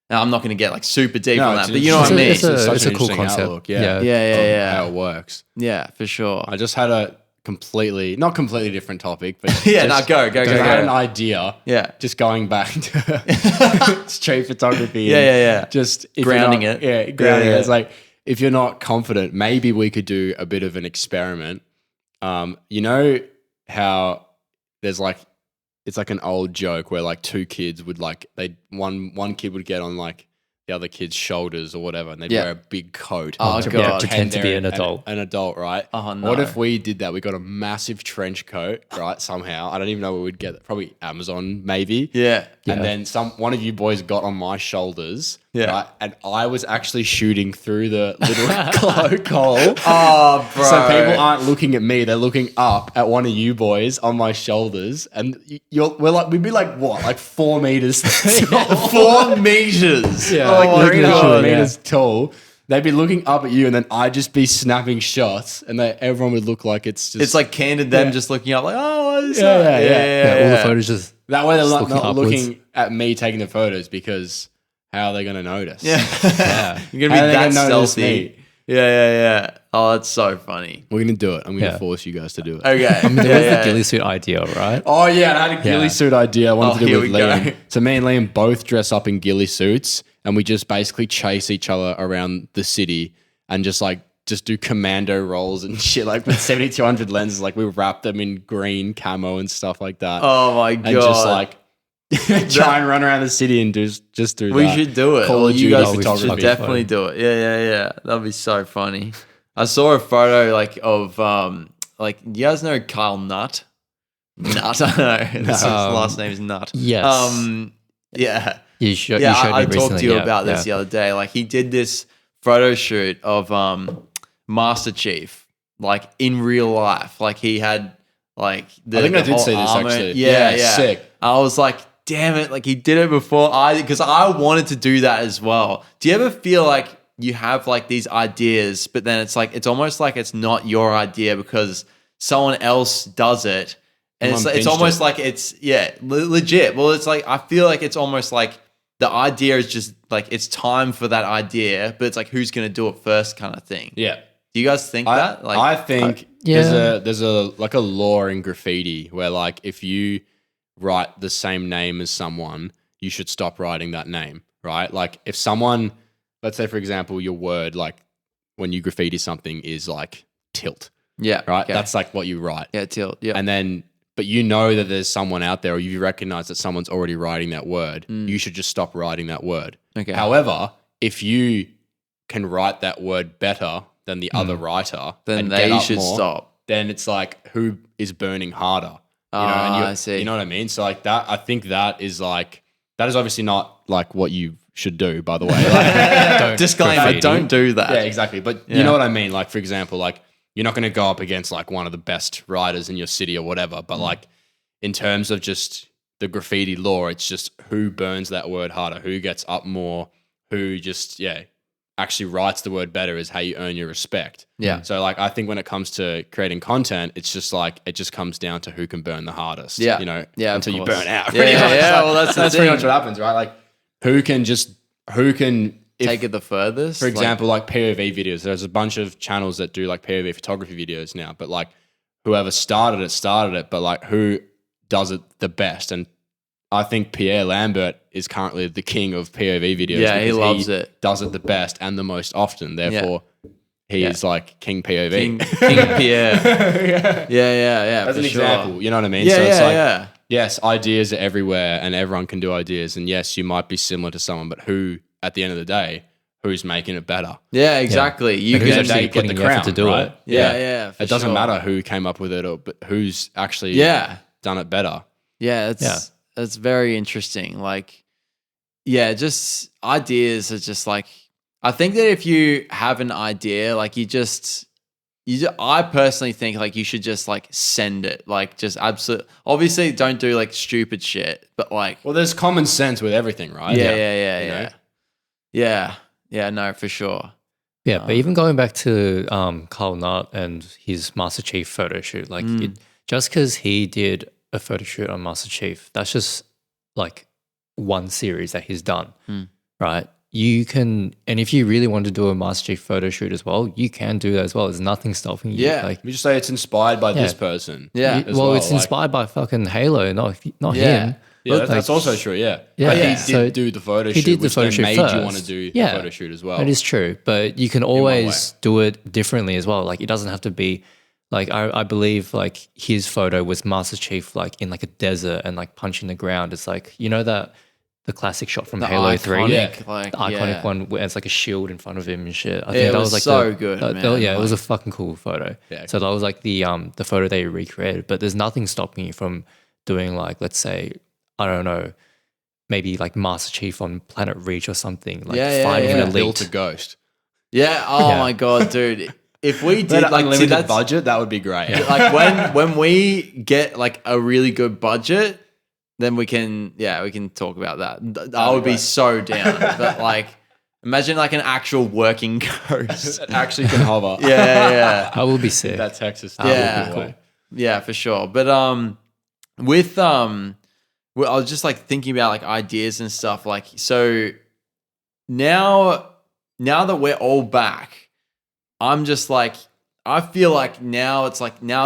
now I'm not going to get like super deep on that, but you know what I mean? It's a such an cool interesting concept. outlook, Yeah. How it works. Yeah, for sure. I just had a not completely different topic, but Go. I had an idea. Yeah. Just going back to street photography. Yeah. Just if Grounding you're not, it. Yeah, grounding Yeah. it. It's like if you're not confident, maybe we could do a bit of an experiment. You know how there's like, it's like an old joke where like two kids would like, one kid would get on like the other kid's shoulders or whatever, and they'd wear a big coat. Oh, God. Pretend to be an adult. An adult, right? Oh, no. What if we did that? We got a massive trench coat, right? Somehow. I don't even know where we'd get it. Probably Amazon, maybe. Yeah. And then one of you boys got on my shoulders, Yeah. right? And I was actually shooting through the little cloak hole. Oh, bro. So people aren't looking at me; they're looking up at one of you boys on my shoulders, and we'd be like what, like 4 meters tall, 4 meters. Yeah. Oh, my like 3.5 God. meters tall. They'd be looking up at you, and then I'd just be snapping shots, and everyone would look like it's just. It's like candid them just looking up like, oh, what is Yeah, that? yeah. All the photos just that way they're just not upwards. looking at me taking the photos, because how are they going to notice? Yeah. You're How going to are be they that gonna notice stealthy. me? Yeah. Oh, that's so funny. We're going to do it. I'm going to Yeah. force you guys to do it. Okay. There was the ghillie suit idea, right? Oh, yeah. I had a ghillie suit idea I wanted to do here with we go. Liam. So me and Liam both dress up in ghillie suits, and we just basically chase each other around the city and just do commando rolls and shit, like with 7200 lenses. Like we wrap them in green camo and stuff like that. Oh, my God. And just like try and run around the city and just do We that. should do it. Call Well, of you Duty guys photography. should definitely do it. Yeah. That'd be so funny. I saw a photo like of like, you guys know Kyle Nutt? Nutt, I don't know. His last name is Nutt. Yes. Yeah. You showed I me recently. talked to you yeah, about this yeah. the other day. Like he did this photo shoot of Master Chief, like in real life. Like he had like the I think I did whole see this armor. actually. Yeah, Yeah, yeah. sick. I was like, damn it! Like he did it before because I wanted to do that as well. Do you ever feel like you have like these ideas, but then it's like it's almost like it's not your idea because someone else does it, and Someone it's pinched almost it. like it's legit. Well, it's like I feel like it's almost like the idea is just like it's time for that idea, but it's like who's gonna do it first, kind of thing. Yeah. Do you guys think that? Like, I think yeah. there's a like a law in graffiti where like if you write the same name as someone, you should stop writing that name, right? Like if someone, let's say for example, your word like when you graffiti something is like tilt, yeah, right? okay. That's like what you write. yeah, tilt. Yeah, And then but you know that there's someone out there or you recognize that someone's already writing that word, you should just stop writing that word. okay. However, if you can write that word better than the other writer, then and they get up should more, stop. then it's like who is burning harder? You know, Ah, and I see. You know what I mean? So like that, I think that is obviously not like what you should do, by the way. Like, Don't Disclaimer: graffiti. don't do that. yeah, exactly. But Yeah. you know what I mean? Like, for example, like you're not going to go up against like one of the best writers in your city or whatever. But like in terms of just the graffiti law, it's just who burns that word harder, who gets up more, who just, actually writes the word better is how you earn your respect. Yeah. So like, I think when it comes to creating content, it's just like, it just comes down to who can burn the hardest, Yeah. you know, Yeah, of until you course. burn out. Yeah, pretty yeah, much. yeah. Like, Well, that's the pretty thing. much what happens, right? Like who can, if, Take it the furthest. for example, like POV videos. There's a bunch of channels that do like POV photography videos now, but like whoever started it, but like who does it the best? And I think Pierre Lambert is currently the king of POV videos. Yeah, he because loves it. Does it the best and the most often. Therefore, he is like King POV. King Pierre. Yeah. As for an sure. example, you know what I mean? Yeah, so it's yeah, like, yeah. yes, ideas are everywhere and everyone can do ideas. And yes, you might be similar to someone, but who, at the end of the day, who's making it better? Yeah, exactly. You And who's can actually They get putting the the effort crown to do right? it? Yeah, for It doesn't sure. matter who came up with it, but who's actually done it better. Yeah, it's very interesting. Like, yeah, just ideas are just like I think that if you have an idea, like I personally think like you should just like send it, like just absolute. Obviously, don't do like stupid shit, but like Well, there's common sense with everything, right? yeah. No, for sure. Yeah, but even going back to Carl Nutt and his Master Chief photo shoot, like just because he did a photo shoot on Master Chief, that's just like one series that he's done, right? You can, and if you really want to do a Master Chief photo shoot as well, you can do that as well. There's nothing stopping you. Yeah. Like, We just say it's inspired by this person. Yeah. as well, it's like- inspired by fucking Halo, not Yeah. him. Yeah, But, that's like, also true. Yeah, Yeah, But yeah. he So did do the photo he shoot. did the which photo then shoot made first. you want to do Yeah. the photo shoot as well. That is true, but you can always do it differently as well. Like it doesn't have to be like I believe like his photo was Master Chief like in like a desert and like punching the ground. It's like that the classic shot from The Halo 3. iconic, like, The iconic yeah. one where it's like a shield in front of him and shit. I Yeah, think it that was was like so good, man. yeah, it was a Like- fucking cool photo. Yeah, So that was like the photo they recreated. But there's nothing stopping you from doing like, let's say, I don't know, maybe like Master Chief on Planet Reach or something. Like fighting yeah. an Built a elite. ghost. Yeah. Oh Yeah. my god, dude. If we Did did like see, unlimited that's budget, that would be great. like when we get like a really good budget, then we can talk about that. I would be great. so down. But like imagine like an actual working ghost. It actually can hover. Yeah. That would be sick. That Texas. Yeah. would be cool. Yeah, for sure. But with well, I was just like thinking about like ideas and stuff. Like so now that we're all back, I'm just like I feel like now's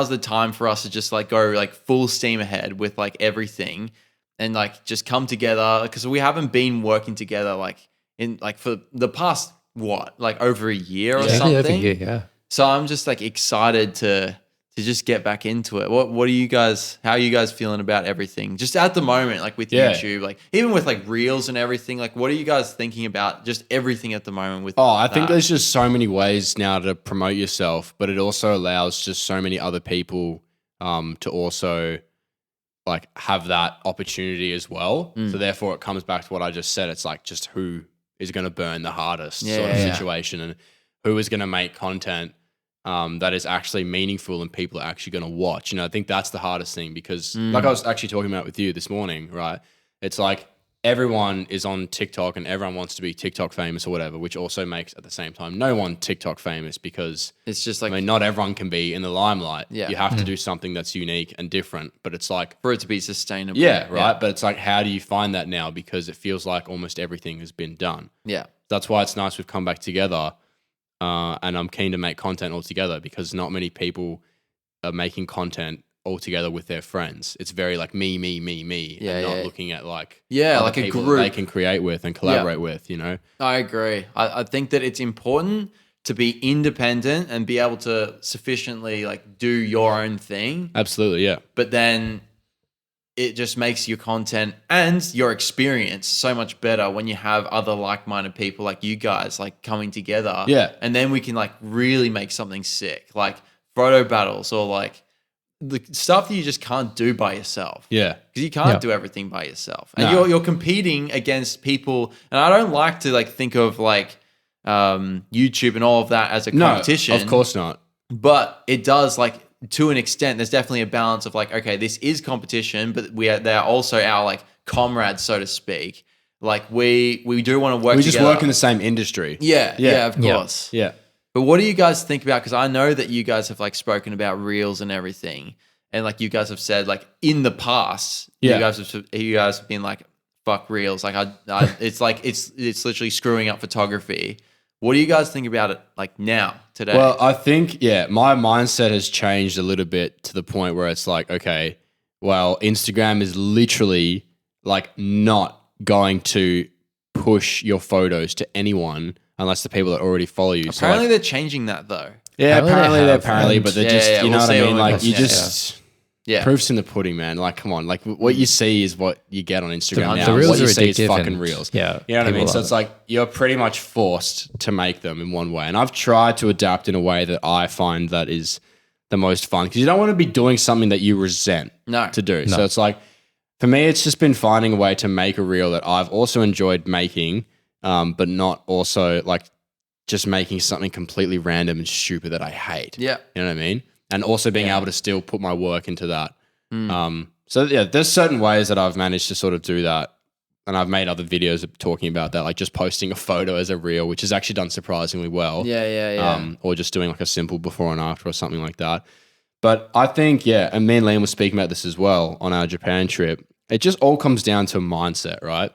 the time for us to just like go like full steam ahead with like everything and like just come together because we haven't been working together like in like for the past like over a year or Maybe something. over here, yeah. So I'm just like excited to just get back into it. What are you guys? How are you guys feeling about everything? Just at the moment, like with Yeah. YouTube, like even with like reels and everything. Like, what are you guys thinking about? Just everything at the moment with. Oh, I think that? there's just so many ways now to promote yourself, but it also allows just so many other people to also like have that opportunity as well. So therefore it comes back to what I just said. It's like just who is going to burn the hardest sort of situation, and who is going to make content that is actually meaningful and people are actually going to watch. I think that's the hardest thing, because like I was actually talking about with you this morning, right? It's like everyone is on TikTok and everyone wants to be TikTok famous or whatever, which also makes at the same time no one TikTok famous, because It's just like not everyone can be in the limelight. Yeah. You have to do something that's unique and different, but it's like, for it to be sustainable. yeah, right. But it's like, how do you find that now? Because it feels like almost everything has been done. Yeah. That's why it's nice we've come back together. And I'm keen to make content all together, because not many people are making content all together with their friends. It's very like me, and not looking at like other like a people group that they can create with and collaborate with. I agree. I think that it's important to be independent and be able to sufficiently like do your own thing. Absolutely, yeah. But then it just makes your content and your experience so much better when you have other like-minded people like you guys like coming together. Yeah. And then we can like really make something sick, like photo battles or like the stuff that you just can't do by yourself. Yeah. Because you can't do everything by yourself. And you're competing against people. And I don't like to like think of like YouTube and all of that as a competition. No, of course not. But it does, like, to an extent, there's definitely a balance of like, okay, this is competition, but they're also our like comrades, so to speak. Like we do want to work together. We just work in the same industry. Yeah, of course. Yeah. But what do you guys think about, because I know that you guys have like spoken about reels and everything, and like you guys have said like in the past, you guys have been like, fuck reels. Like I it's like it's literally screwing up photography. What do you guys think about it like now, today? Well, I think, my mindset has changed a little bit to the point where it's like, okay, well, Instagram is literally like not going to push your photos to anyone unless the people that already follow you. Apparently they're changing that though. Yeah, Apparently apparently, but they're just, you know what I mean? Like you just... Yeah. Proof's in the pudding, man. Like, come on. Like, what you see is what you get on Instagram now. The reels what you are see is addictive fucking and- reels. yeah, You know what I people mean? So love it's it. like you're pretty much forced to make them in one way. And I've tried to adapt in a way that I find that is the most fun, because you don't want to be doing something that you resent to do. So it's like, for me, it's just been finding a way to make a reel that I've also enjoyed making, but not also like just making something completely random and stupid that I hate. Yeah. You know what I mean? And also being able to still put my work into that. So yeah, there's certain ways that I've managed to sort of do that. And I've made other videos of talking about that, like just posting a photo as a reel, which has actually done surprisingly well. Yeah. Or just doing like a simple before and after or something like that. But I think, and me and Liam were speaking about this as well on our Japan trip. It just all comes down to mindset, right?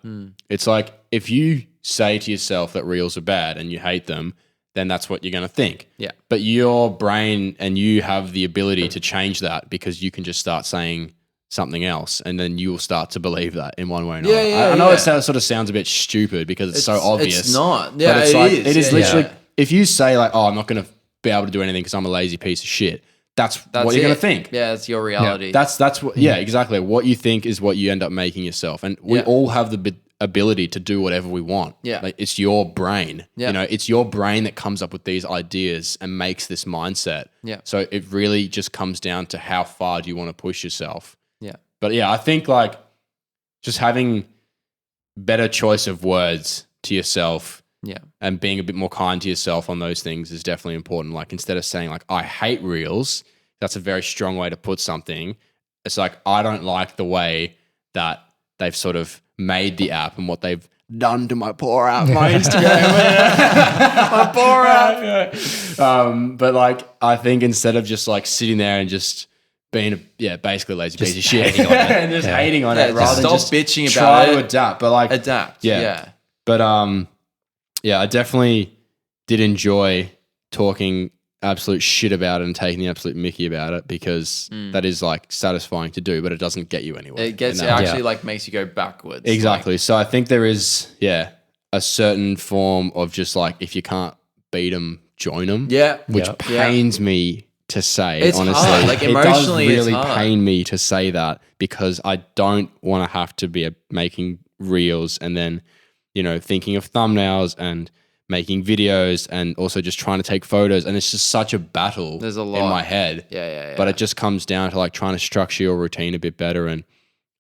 It's like, if you say to yourself that reels are bad and you hate them, then that's what you're going to think. Yeah. But your brain and you have the ability to change that, because you can just start saying something else, and then you'll start to believe that in one way or another. I know it sort of sounds a bit stupid because it's so obvious. It's not. Yeah, but it's it is literally, yeah. if you say like, oh, I'm not going to be able to do anything because I'm a lazy piece of shit, that's what you're going to think. Yeah, that's your reality. That's what, exactly. What you think is what you end up making yourself. And we all have the ability to do whatever we want. Yeah. Like, it's your brain. Yeah. You know, it's your brain that comes up with these ideas and makes this mindset. Yeah. So it really just comes down to how far do you want to push yourself. Yeah. But I think like just having better choice of words to yourself and being a bit more kind to yourself on those things is definitely important. Like, instead of saying like, I hate reels, that's a very strong way to put something. It's like, I don't like the way that they've sort of made the app and what they've done to my poor app, my Instagram. My poor app. But like, I think instead of just like sitting there and just being basically a lazy piece of shit and just hating on it, rather than stop just bitching try about to it. adapt. But like, Adapt. Yeah. But I definitely did enjoy talking absolute shit about it and taking the absolute mickey about it, because that is like satisfying to do, but it doesn't get you anywhere. It actually like makes you go backwards. Exactly. So I think there is, a certain form of just like, if you can't beat them, join them. Yeah. Which pains me to say, It's honestly. hard. Like, emotionally, it does really it's hard. pain me to say that, because I don't want to have to be making reels and then, thinking of thumbnails and making videos and also just trying to take photos. And it's just such a battle There's a lot in my head. Yeah. But it just comes down to like trying to structure your routine a bit better and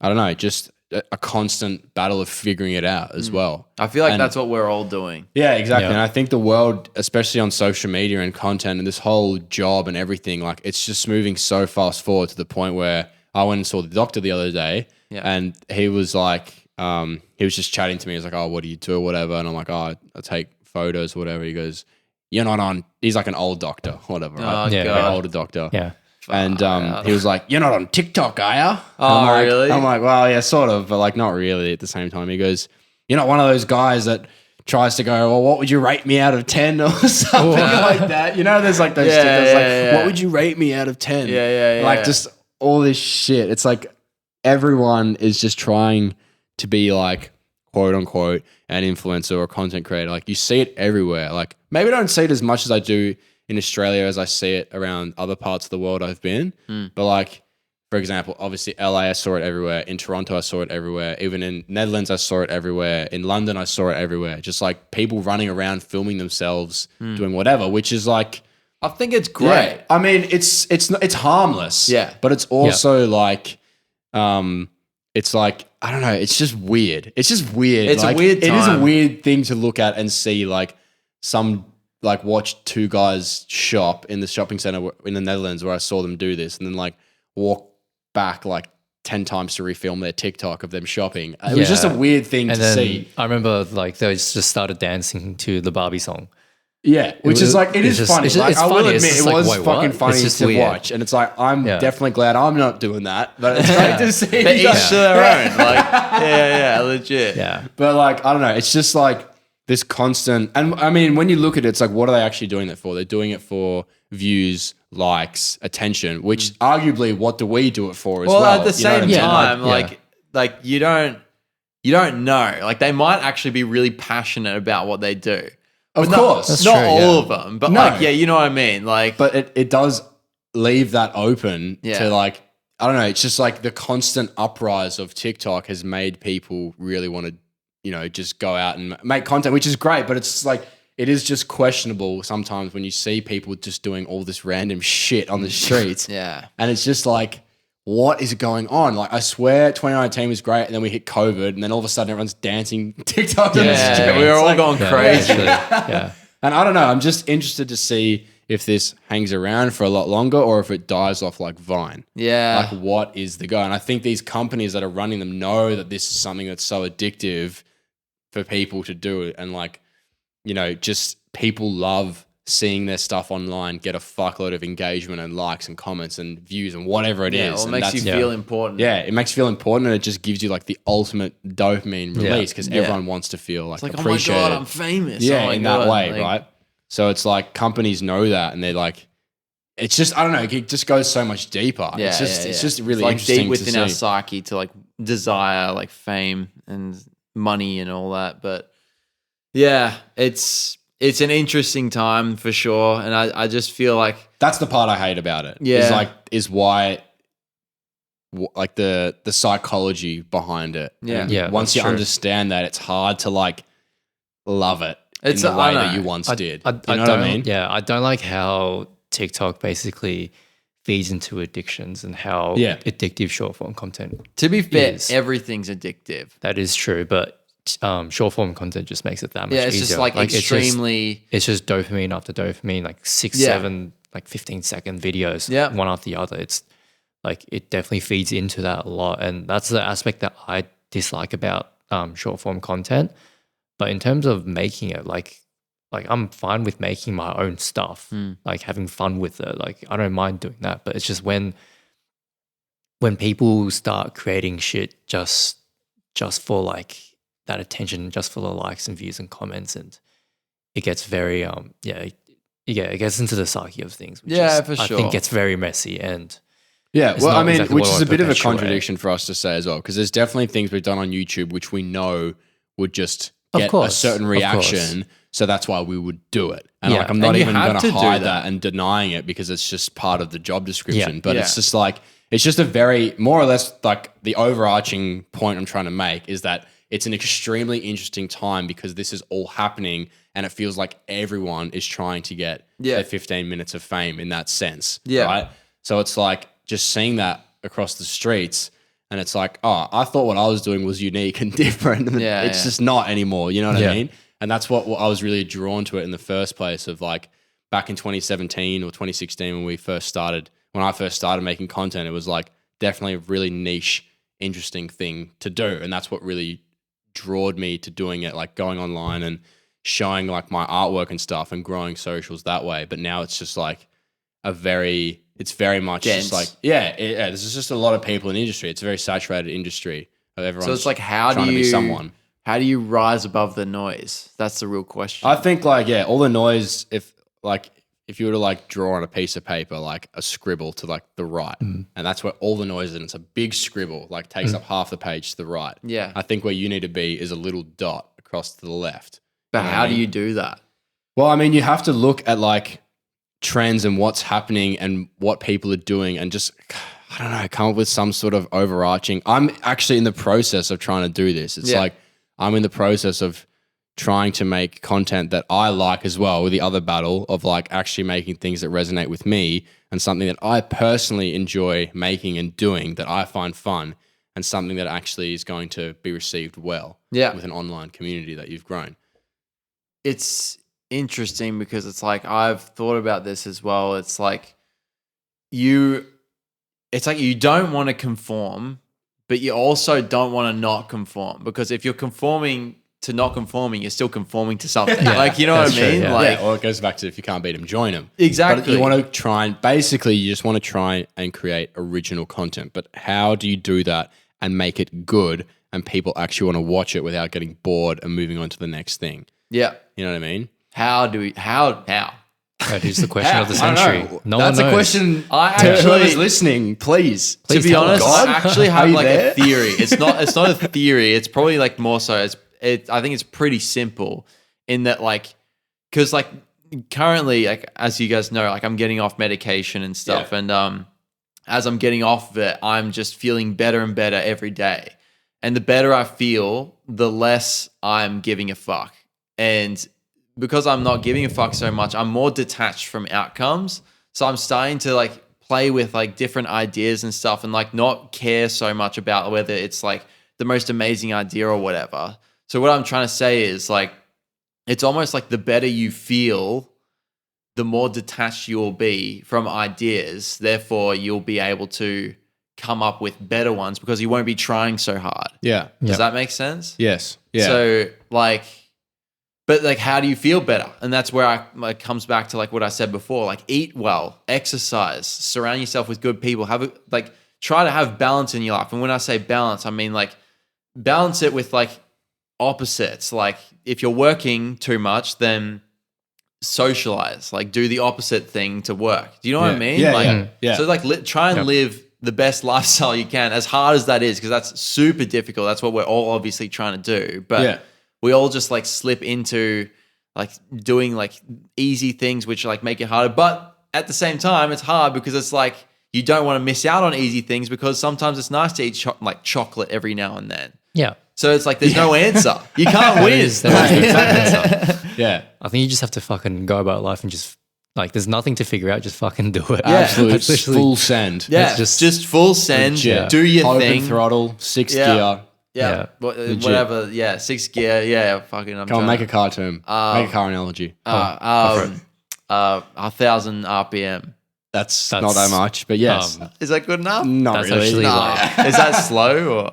I don't know, just a constant battle of figuring it out as well. I feel like And- that's what we're all doing. Yeah, exactly. Yeah. And I think the world, especially on social media and content and this whole job and everything, like it's just moving so fast forward to the point where I went and saw the doctor the other day and he was like, he was just chatting to me. He was like, oh, what do you do or whatever? And I'm like, oh, I take photos or whatever. He goes, you're not on, he's like an old doctor, whatever, right? Oh, Yeah. God. An older doctor. Yeah. And he was like, you're not on TikTok, are you? Oh, really? I'm like, well, yeah, sort of, but like not really at the same time. He goes, you're not one of those guys that tries to go, well, what would you rate me out of 10 or something like that? You know, there's like those stickers like, what would you rate me out of 10? Yeah. Like just all this shit. It's like everyone is just trying to be like, quote unquote, an influencer or a content creator. Like you see it everywhere. Like maybe I don't see it as much as I do in Australia as I see it around other parts of the world I've been. But like, for example, obviously LA, I saw it everywhere. In Toronto, I saw it everywhere. Even in Netherlands, I saw it everywhere. In London, I saw it everywhere. Just like people running around filming themselves doing whatever, which is like, I think it's great. I mean, it's harmless. Yeah. But it's also like, it's like, I don't know. It's just weird. It's just weird. It's like, a weird It is a time. weird thing to look at and see like watch two guys shop in the shopping center in the Netherlands where I saw them do this and then like walk back like 10 times to refilm their TikTok of them shopping. It was just a weird thing And to then see. I remember like they just started dancing to the Barbie song. Yeah, which is like, it it's is just- funny. it's just- Like, it's I will funny. It's admit, just it like, was wait, fucking what? funny It's just to weird. watch. And it's like, I'm Yeah. definitely glad I'm not doing that. But it's great to see. But you guys- each to their own. Like, yeah, legit. Yeah. But like, I don't know. It's just like this constant. And I mean, when you look at it, it's like, what are they actually doing it for? They're doing it for views, likes, attention, which arguably, what do we do it for as well? Well, at the You know what I same mean? time, Like, like you don't know. Like they might actually be really passionate about what they do. Of But course. That's not true, all yeah. of them, but No. like, yeah, you know what I mean. Like, But it does leave that open Yeah. to like, I don't know. It's just like the constant uprise of TikTok has made people really want to, you know, just go out and make content, which is great. But it's like, it is just questionable sometimes when you see people just doing all this random shit on the streets. yeah, And it's just like, what is going on? Like, I swear 2019 was great. And then we hit COVID. And then all of a sudden everyone's dancing TikTok on the yeah, street. we were It's all like- going Yeah, crazy. actually, yeah. And I don't know. I'm just interested to see if this hangs around for a lot longer or if it dies off like Vine. Yeah, Like, what is the go? And I think these companies that are running them know that this is something that's so addictive for people to do it. And like, you know, just people love seeing their stuff online get a fuckload of engagement and likes and comments and views and whatever it is. yeah. Well, it And makes you that's- feel important. yeah, it makes you feel important and it just gives you like the ultimate dopamine Yeah. release because Yeah. everyone wants to feel like, It's like, oh my appreciated. god, I'm famous. Yeah, Oh my in God. that way, Like, right? So it's like companies know that and they're like, it's just, I don't know, it just goes so much deeper. Yeah, it's just really it's like interesting deep within to our see. psyche to like desire like fame and money and all that. But yeah, it's an interesting time for sure, and I just feel like That's the part I hate about it. Yeah. Is why like the psychology behind it. Yeah. And Yeah, once that's you true. understand that, it's hard to like love it It's- in the I way that know. you once did. I You know what don't, I mean? Yeah, I don't like how TikTok basically feeds into addictions and how Yeah. addictive short form content. to be fair, Is. everything's addictive. That is true, but short form content just makes it that much Yeah, it's easier. just like extremely. It's just dopamine after dopamine, like 6, Yeah. 7, like 15-second videos, Yeah. one after the other. It's like it definitely feeds into that a lot, and that's the aspect that I dislike about short form content. But in terms of making it, like I'm fine with making my own stuff, like having fun with it. Like I don't mind doing that, but it's just when people start creating shit just for like that attention, just for the likes and views and comments, and it gets very it gets into the psyche of things. Which Yeah, is, for I sure. think gets very messy, and Yeah, It's well, not I mean, exactly which what I is a want to bit of a perpetuate. contradiction for us to say as well, because there's definitely things we've done on YouTube which we know would just Of get a course, certain of reaction, so that's why we would do it. And Yeah. like, I'm not And you even have going to to do hide that. that and denying it because it's just part of the job description. But Yeah. it's just like, it's just a very, more or less like the overarching point I'm trying to make is that it's an extremely interesting time because this is all happening and it feels like everyone is trying to get Yeah. their 15 minutes of fame in that sense. Yeah. Right. So it's like just seeing that across the streets And it's like, oh, I thought what I was doing was unique and different. And it's just not anymore. You know what I mean? And that's what I was really drawn to it in the first place of like back in 2017 or 2016 when I first started making content, it was like definitely a really niche, interesting thing to do. And that's what really drawed me to doing it, like going online and showing like my artwork and stuff and growing socials that way. But now it's just like it's very much dense. just like, there's just a lot of people in the industry. It's a very saturated industry of everyone. So it's like, trying to be someone. How do you rise above the noise? That's the real question. I think like, all the noise, if you were to like draw on a piece of paper, like a scribble to like the right, and that's where all the noise is, and it's a big scribble, like takes up half the page to the right. Yeah. I think where you need to be is a little dot across to the left. But how do you do that? Well, I mean, you have to look at like trends and what's happening and what people are doing and just, I don't know, come up with some sort of overarching. I'm actually in the process of trying to do this. It's like I'm in the process of trying to make content that I like as well, with the other battle of like actually making things that resonate with me and something that I personally enjoy making and doing that I find fun and something that actually is going to be received well with an online community that you've grown. It's interesting because it's like I've thought about this as well. It's like you don't want to conform, but you also don't want to not conform, because if you're conforming to not conforming, you're still conforming to something. Like, you know what I mean? True, Like, or it goes back to if you can't beat them, join them. Exactly. But you want to try and basically you just want to try and create original content. But how do you do that and make it good and people actually want to watch it without getting bored and moving on to the next thing? Yeah. You know what I mean? How? That is the question of the I don't century. know. No That's one knows. a question. I To actually- whoever's listening, please. To be tell honest, God. I actually Are have you like there? a theory. It's not a theory. It's probably like more so. I think it's pretty simple in that, like, because like currently, like as you guys know, like I'm getting off medication and stuff, and as I'm getting off of it, I'm just feeling better and better every day. And the better I feel, the less I'm giving a fuck. And because I'm not giving a fuck so much, I'm more detached from outcomes. So I'm starting to like play with like different ideas and stuff and like not care so much about whether it's like the most amazing idea or whatever. So what I'm trying to say is like, it's almost like the better you feel, the more detached you'll be from ideas. Therefore, you'll be able to come up with better ones because you won't be trying so hard. Yeah. Does that make sense? Yes. Yeah. So like, but like, how do you feel better? And that's where I like comes back to like what I said before, like eat well, exercise, surround yourself with good people, try to have balance in your life. And when I say balance, I mean like balance it with like opposites. Like if you're working too much, then socialize, like do the opposite thing to work. Do you know what I mean? Yeah. So like try and live the best lifestyle you can, as hard as that is, because that's super difficult. That's what we're all obviously trying to do. But we all just like slip into like doing like easy things, which like make it harder. But at the same time, it's hard because it's like you don't want to miss out on easy things, because sometimes it's nice to eat like chocolate every now and then. Yeah. So it's like there's no answer. You can't win. That is the exact answer. Yeah. I think you just have to fucking go about life and just like, there's nothing to figure out. Just fucking do it. Absolute That's literally- full send. Yeah, It's just full send. Legit. Do your Open thing. throttle, 6 Yeah. gear. Yeah, whatever. Yeah, 6 gear. Yeah, fucking. Come on, make a car term. Make a car analogy. 1,000 RPM. That's not that much, but yes. Is that good enough? Not that's really. actually Nah. like Is that slow or?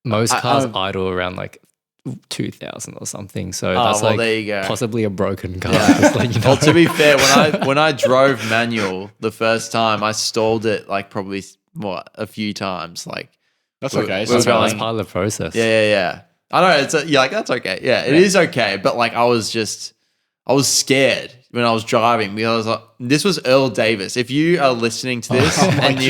most cars idle around like 2,000 or something. So that's well, like there you go. possibly a broken car. Just let you know. Well, to be fair, when I drove manual the first time, I stalled it like probably a few times. Like That's We're- okay. we're So That's going- part of the process. yeah. I don't know. It's like that's okay. Yeah, it is okay. But like I was scared when I was driving, because like, this was Earl Davis. If you are listening to this and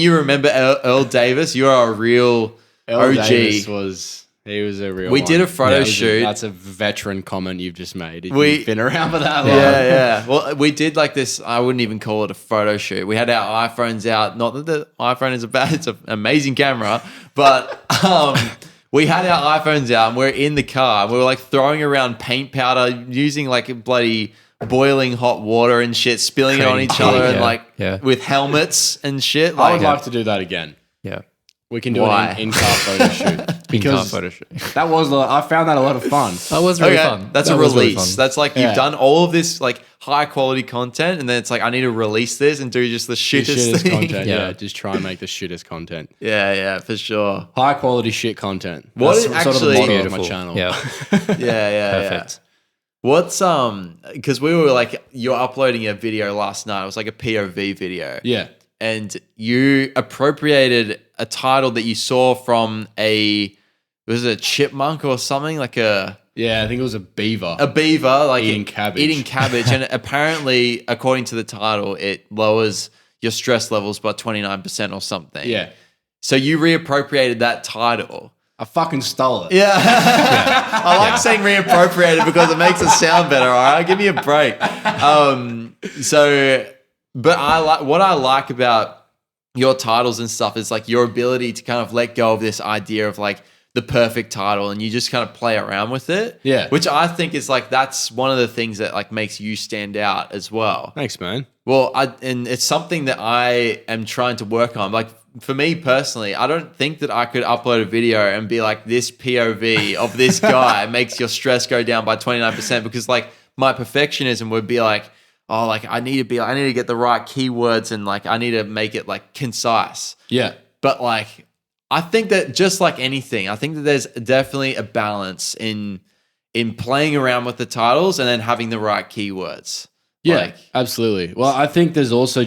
you remember Earl Davis, you are a real Earl OG. Davis he was a real We one. did a photo That was shoot. That's a veteran comment you've just made. If We- you've been around for that long. Yeah. Well, we did like this. I wouldn't even call it a photo shoot. We had our iPhones out. Not that the iPhone is it's an amazing camera, but we had our iPhones out and we're in the car. We were like throwing around paint powder, using like bloody boiling hot water and shit, spilling it on each other, and like with helmets and shit. I would Like, like to do that again. Yeah. We can do Why? an in-car photo shoot. In-car photo shoot. I found that a lot of fun. That was really Okay, fun. that's That a was really release. fun. That's like Yeah. you've done all of this like high quality content, and then it's like I need to release this and do just the shittest thing. content. Yeah. Yeah, just try and make the shittest content. Yeah, for sure. High quality shit content. What That's is sort of the actually- motto of my Beautiful. channel. Yeah, Yeah. perfect. What's because we were like you're uploading a video last night. It was like a POV video. Yeah. And you appropriated a title that you saw from was it a chipmunk or something, like a Yeah, I think it was a beaver. beaver, like Eating cabbage. Eating cabbage, and apparently, according to the title, it lowers your stress levels by 29% or something. Yeah. So you reappropriated that title. I fucking stole it. Yeah. I like saying reappropriated because it makes it sound better. All right, give me a break. But what I like about your titles and stuff is like your ability to kind of let go of this idea of like the perfect title, and you just kind of play around with it. Yeah. Which I think is like that's one of the things that like makes you stand out as well. Thanks, man. Well, and it's something that I am trying to work on. Like for me personally, I don't think that I could upload a video and be like, this POV of this guy makes your stress go down by 29%, because like my perfectionism would be like, oh, like I need to get the right keywords, and like I need to make it like concise. Yeah. But like I think that just like anything, I think that there's definitely a balance in playing around with the titles and then having the right keywords. Yeah, Like, absolutely. Well, I think there's also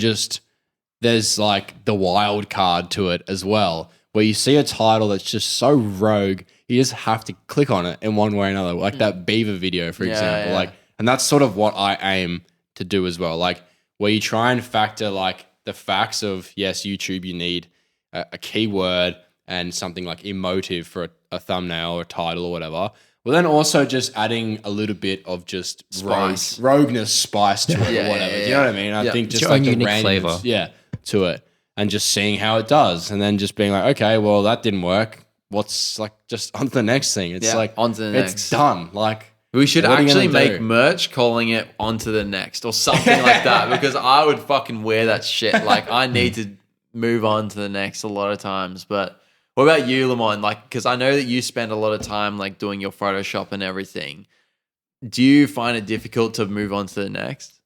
there's like the wild card to it as well, where you see a title that's just so rogue, you just have to click on it in one way or another, like that beaver video, for example. yeah. Like, and that's sort of what I aim to do as well. Like, where you try and factor like the facts of, yes, YouTube, you need a keyword and something like emotive for a thumbnail or a title or whatever. Well, then also just adding a little bit of just Spice. rogueness, spice to it Yeah, or whatever. yeah, Do you know what I mean? I yeah. think It's just your like own the unique randomness, flavor. yeah, to it, and just seeing how it does, and then just being like, okay, well, that didn't work. What's like just on to the next thing? It's Yeah, like on to the it's next. done. Like we should what are you actually gonna make do? merch calling it onto the next or something like that, because I would fucking wear that shit. Like I need to move on to the next a lot of times. But what about you, Limon? Like, because I know that you spend a lot of time like doing your Photoshop and everything. Do you find it difficult to move on to the next?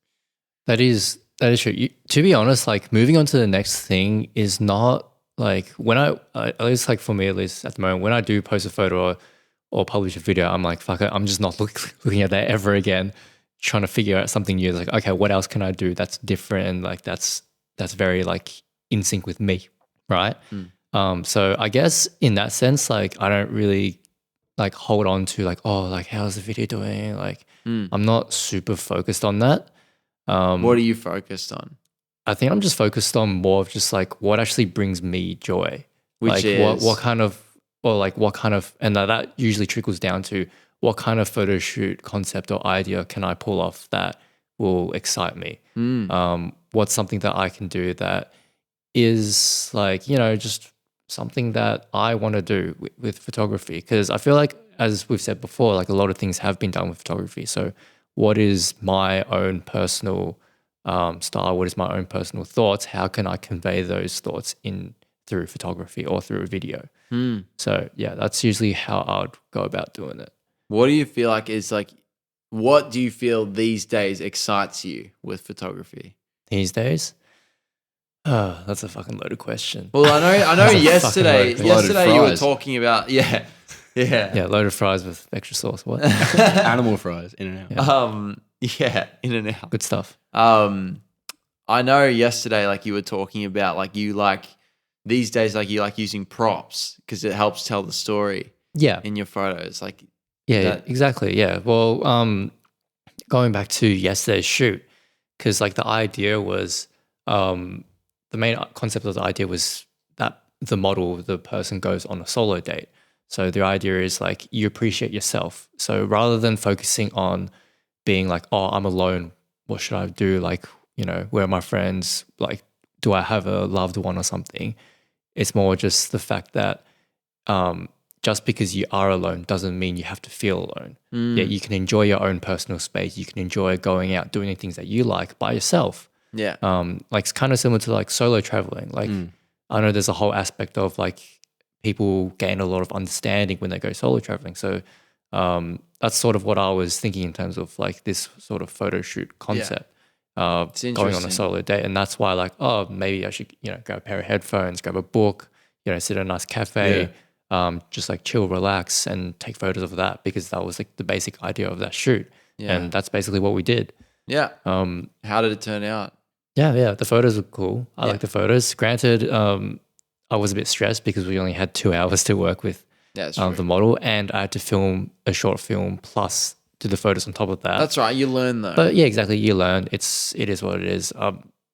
That is true. To be honest, like moving on to the next thing is not like when at least like for me at least at the moment, when I do post a photo or publish a video, I'm like, fuck it, I'm just not looking at that ever again, trying to figure out something new. Like, okay, what else can I do that's different and like that's very like in sync with me, right? So I guess in that sense, like I don't really like hold on to like, oh, like how's the video doing? Like I'm not super focused on that. What are you focused on? I think I'm just focused on more of just like what actually brings me joy. Which like is what kind of, and that usually trickles down to what kind of photo shoot concept or idea can I pull off that will excite me? What's something that I can do that is like, just something that I want to do with photography? Because I feel like, as we've said before, like a lot of things have been done with photography. So what is my own personal style? What is my own personal thoughts? How can I convey those thoughts through photography or through a video? So yeah, that's usually how I would go about doing it. What do you feel like is like, what do you feel these days excites you with photography? These days? That's a fucking loaded question. Well, I know yesterday Loaded you were fries. talking about, yeah. Yeah, loaded fries with extra sauce. What? animal fries in and out. Yeah, in and out. Good stuff. I know yesterday, like you were talking about, like you like these days, like you like using props because it helps tell the story Yeah. in your photos. Like, Yeah, that- exactly. Yeah. Well, going back to yesterday's shoot, because like the idea was, the main concept of the idea was that the person goes on a solo date. So the idea is like you appreciate yourself. So rather than focusing on being like, oh, I'm alone, what should I do? Like, where are my friends? Like, do I have a loved one or something? It's more just the fact that just because you are alone doesn't mean you have to feel alone. Yeah, you can enjoy your own personal space. You can enjoy going out, doing the things that you like by yourself. yeah. Like it's kind of similar to like solo traveling. Like I know there's a whole aspect of like people gain a lot of understanding when they go solo traveling. So that's sort of what I was thinking in terms of like this sort of photo shoot concept. Going on a solo date. And that's why like, oh, maybe I should, grab a pair of headphones, grab a book, sit at a nice cafe, just like chill, relax and take photos of that, because that was like the basic idea of that shoot. Yeah. And that's basically what we did. Yeah. How did it turn out? Yeah. The photos were cool. I like the photos. Granted, I was a bit stressed because we only had 2 hours to work with the model, and I had to film a short film plus do the photos on top of that. That's right. You learn though. But yeah, exactly. You learn. It is what it is.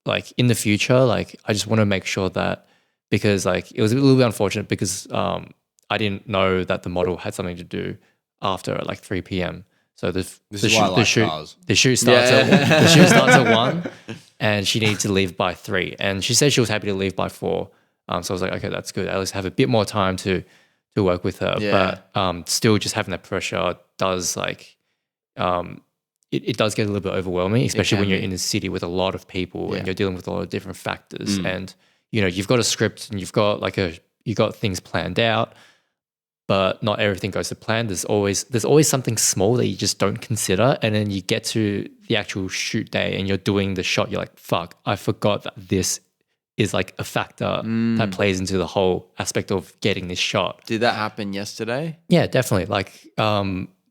Like in the future, like I just want to make sure that, because like it was a little bit unfortunate because I didn't know that the model had something to do after like 3 p.m. So the shoot starts at 1, and she needed to leave by 3. And she said she was happy to leave by 4. So I was like, okay, that's good. At least have a bit more time to work with her. Yeah. But still, just having that pressure does like it does get a little bit overwhelming, especially when you're in a city with a lot of people and you're dealing with a lot of different factors. And you've got a script and you've got things planned out, but not everything goes to plan. There's always something small that you just don't consider, and then you get to the actual shoot day and you're doing the shot. You're like, fuck, I forgot that this is like a factor that plays into the whole aspect of getting this shot. Did that happen yesterday? Yeah, definitely. Like,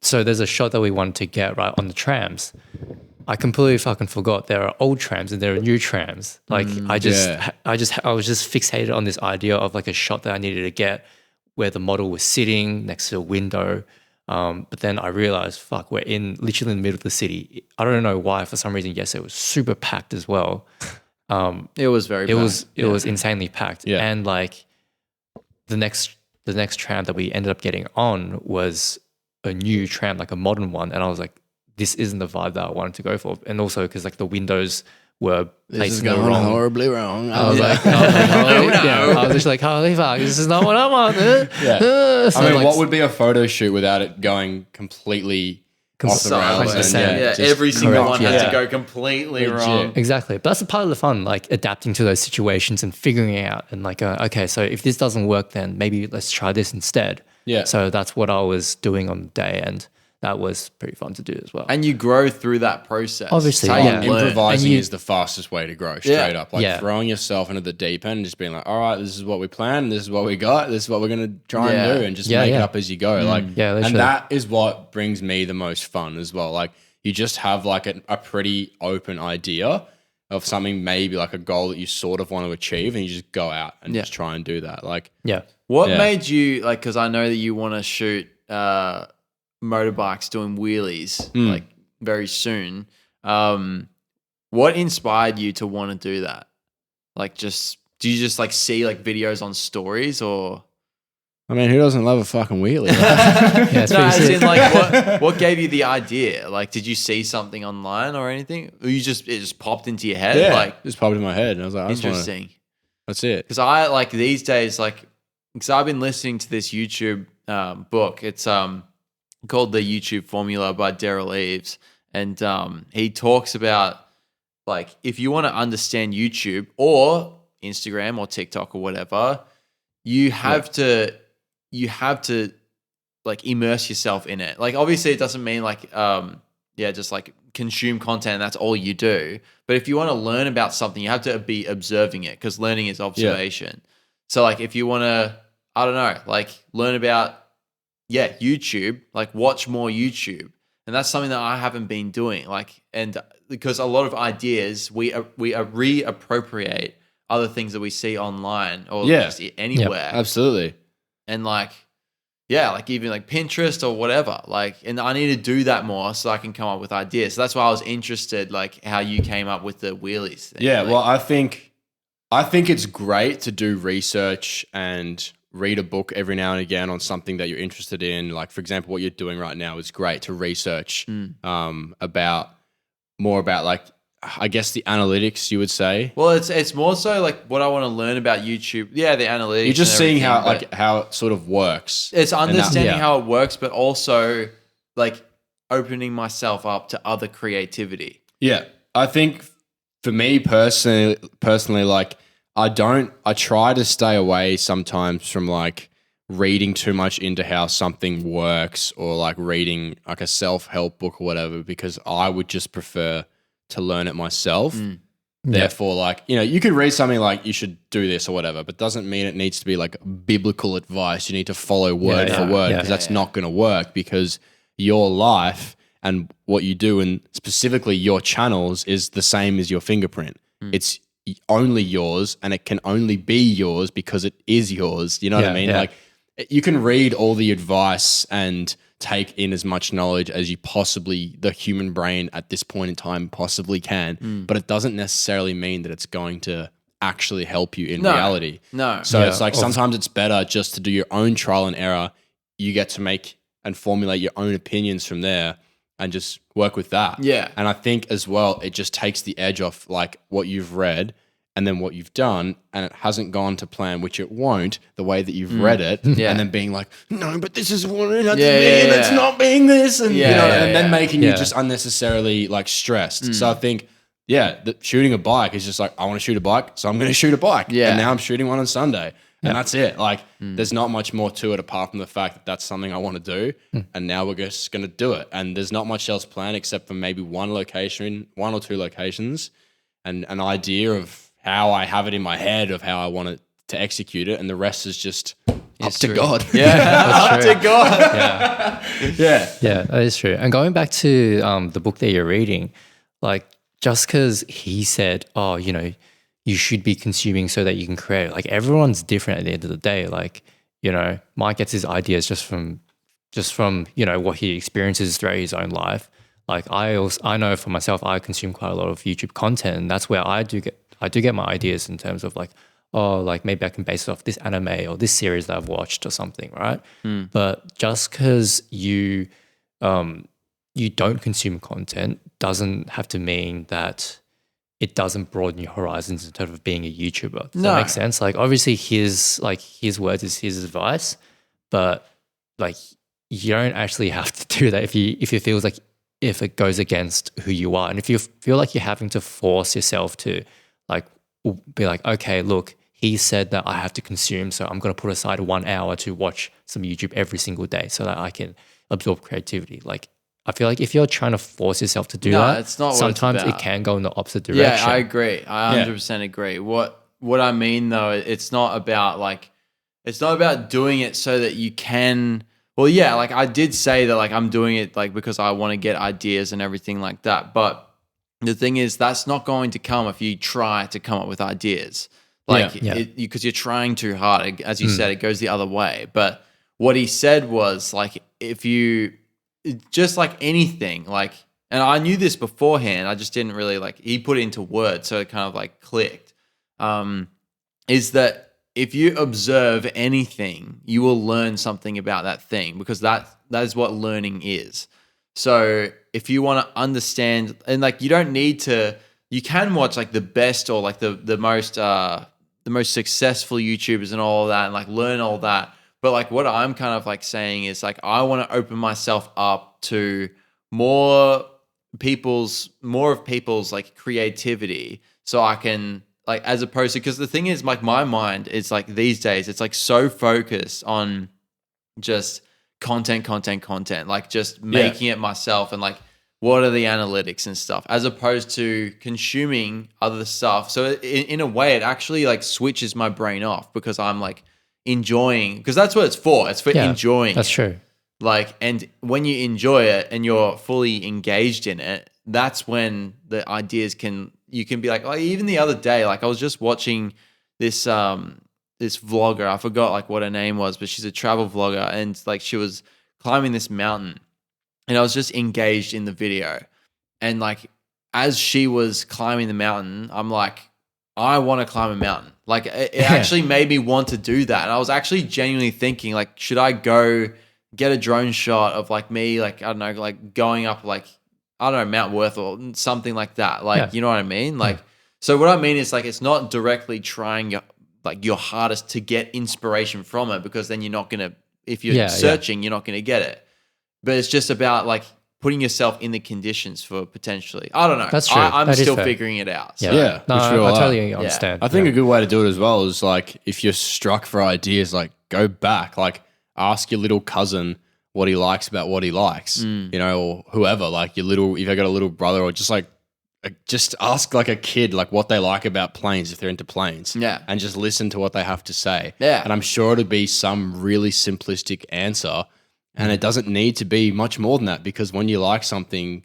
so there's a shot that we wanted to get right on the trams. I completely fucking forgot there are old trams and there are new trams. Like I was just fixated on this idea of like a shot that I needed to get where the model was sitting next to a window. But then I realized, fuck, we're literally in the middle of the city. I don't know why, for some reason, yesterday it was super packed as well. It was very packed. It was insanely packed. Yeah. And like the next tram that we ended up getting on was a new tram, like a modern one. And I was like, this isn't the vibe that I wanted to go for. And also because like the windows were placed wrong. Horribly wrong. I was like, I was just like, holy fuck, this is not what I wanted. So I mean, like, what would be a photo shoot without it going completely off the rails? Every single one has to go completely wrong. Exactly. But that's a part of the fun, like adapting to those situations and figuring it out. And like, okay, so if this doesn't work, then maybe let's try this instead. Yeah. So that's what I was doing on the day, and that was pretty fun to do as well. And you grow through that process. Obviously, improvising is the fastest way to grow, straight up. Like throwing yourself into the deep end and just being like, all right, this is what we planned, this is what we got, this is what we're going to try and do, and just make it up as you go. And that is what brings me the most fun as well. Like you just have like a pretty open idea of something, maybe like a goal that you sort of want to achieve, and you just go out and just try and do that. Like, what made you, like, because I know that you want to shoot motorbikes doing wheelies like very soon. What inspired you to want to do that? Like, do you just like see like videos on stories, or? I mean, who doesn't love a fucking wheelie? As in, like, what gave you the idea? Like, did you see something online or anything? Or it just popped into your head? Yeah, like, just popped in my head, and I was like, interesting. That's it. Because I like these days, like, because I've been listening to this YouTube book. It's called The YouTube Formula by Daryl Eves, and he talks about like if you want to understand YouTube or Instagram or TikTok or whatever, you have to like immerse yourself in it. Like obviously it doesn't mean like just like consume content and that's all you do. But if you want to learn about something, you have to be observing it, because learning is observation. So like if you want to, I don't know, like learn about YouTube, like watch more YouTube. And that's something that I haven't been doing. Like, and because a lot of ideas we reappropriate other things that we see online or just anywhere. Yep, absolutely. And like, like even like Pinterest or whatever. Like, and I need to do that more so I can come up with ideas. So that's why I was interested, like how you came up with the wheelies thing. Yeah, like, well, I think it's great to do research and read a book every now and again on something that you're interested in. Like, for example, what you're doing right now is great to research about like, I guess the analytics, you would say. Well, it's more so like what I want to learn about YouTube. Yeah, the analytics. You're just seeing how it sort of works. It's understanding how it works, but also like opening myself up to other creativity. Yeah, I think for me personally, like I try to stay away sometimes from like reading too much into how something works or like reading like a self-help book or whatever, because I would just prefer to learn it myself. Therefore, like, you know, you could read something like you should do this or whatever, but doesn't mean it needs to be like biblical advice. You need to follow word for word, because that's not going to work, because your life and what you do, and specifically your channels, is the same as your fingerprint. It's only yours, and it can only be yours because it is yours. You know what I mean? Like, you can read all the advice and take in as much knowledge as you possibly, the human brain at this point in time possibly can, but it doesn't necessarily mean that it's going to actually help you in reality. No. So it's like sometimes it's better just to do your own trial and error. You get to make and formulate your own opinions from there and just work with that. Yeah. And I think as well, it just takes the edge off like what you've read and then what you've done, and it hasn't gone to plan, which it won't, the way that you've read it, and then being like, no, but this is what it has to be, and it's not being this, and and then making you just unnecessarily like stressed. So I think, shooting a bike is just like, I want to shoot a bike, so I'm going to shoot a bike. Yeah. And now I'm shooting one on Sunday. And that's it. Like, there's not much more to it apart from the fact that that's something I want to do. And now we're just going to do it. And there's not much else planned except for maybe one or two locations, and an idea of how I have it in my head of how I want it to execute it. And the rest is just up to God. Up to God. Yeah, that is true. And going back to the book that you're reading, like, just because he said, oh, you know, you should be consuming so that you can create. Like, everyone's different at the end of the day. Like, you know, Mike gets his ideas just from you know, what he experiences throughout his own life. Like, I know for myself, I consume quite a lot of YouTube content, and that's where I do get my ideas in terms of like, oh, like maybe I can base it off this anime or this series that I've watched or something, right? But just because you don't consume content doesn't have to mean that it doesn't broaden your horizons in terms of being a YouTuber. Does that make sense? Like, obviously his words is his advice, but like, you don't actually have to do that if it feels like, if it goes against who you are. And if you feel like you're having to force yourself to like be like, okay, look, he said that I have to consume, so I'm going to put aside 1 hour to watch some YouTube every single day so that I can absorb creativity. Like, I feel like if you're trying to force yourself to do that, it's not what sometimes it's about. it can go in the opposite direction. Yeah, I agree. I 100% agree. What I mean though, it's not about doing it so that you can. Well, yeah, like I did say that, like I'm doing it like because I want to get ideas and everything like that. But the thing is, that's not going to come if you try to come up with ideas. Like, because you're trying too hard. As you said, it goes the other way. But what he said was like, if you just like anything, like, and I knew this beforehand, I just didn't really like. He put it into words, so it kind of like clicked. Is that if you observe anything, you will learn something about that thing, because that is what learning is. So if you want to understand, and like you don't need to, you can watch like the best or like the most successful YouTubers and all of that, and like learn all that. But like what I'm kind of like saying is like, I want to open myself up to more of people's like creativity, so I can, like, as opposed to, because the thing is, like, my mind is like these days, it's like so focused on just content, like just making it myself, and like what are the analytics and stuff, as opposed to consuming other stuff. So in a way, it actually like switches my brain off, because I'm like enjoying, because that's what it's for. It's for enjoying. That's true. Like, and when you enjoy it and you're fully engaged in it, that's when the ideas you can be like even the other day, like I was just watching this vlogger. I forgot like what her name was, but she's a travel vlogger, and like she was climbing this mountain, and I was just engaged in the video. And like as she was climbing the mountain, I'm like, I want to climb a mountain. Like it actually made me want to do that. And I was actually genuinely thinking, like, should I go get a drone shot of like me, like, I don't know, like going up like, I don't know, Mount Worth or something like that. Like, you know what I mean? Like, so what I mean is like, it's not directly trying your hardest to get inspiration from it, because then you're not going to, if you're searching, you're not going to get it. But it's just about like putting yourself in the conditions for potentially, I don't know. That's true. I'm still figuring it out. So. No, I totally understand. I think a good way to do it as well is like, if you're struck for ideas, like go back, like ask your little cousin what he likes about what he likes, you know, or whoever, like if you got a little brother, or just just ask like a kid like what they like about planes if they're into planes. Yeah. And just listen to what they have to say. Yeah. And I'm sure it'd be some really simplistic answer. And it doesn't need to be much more than that, because when you like something,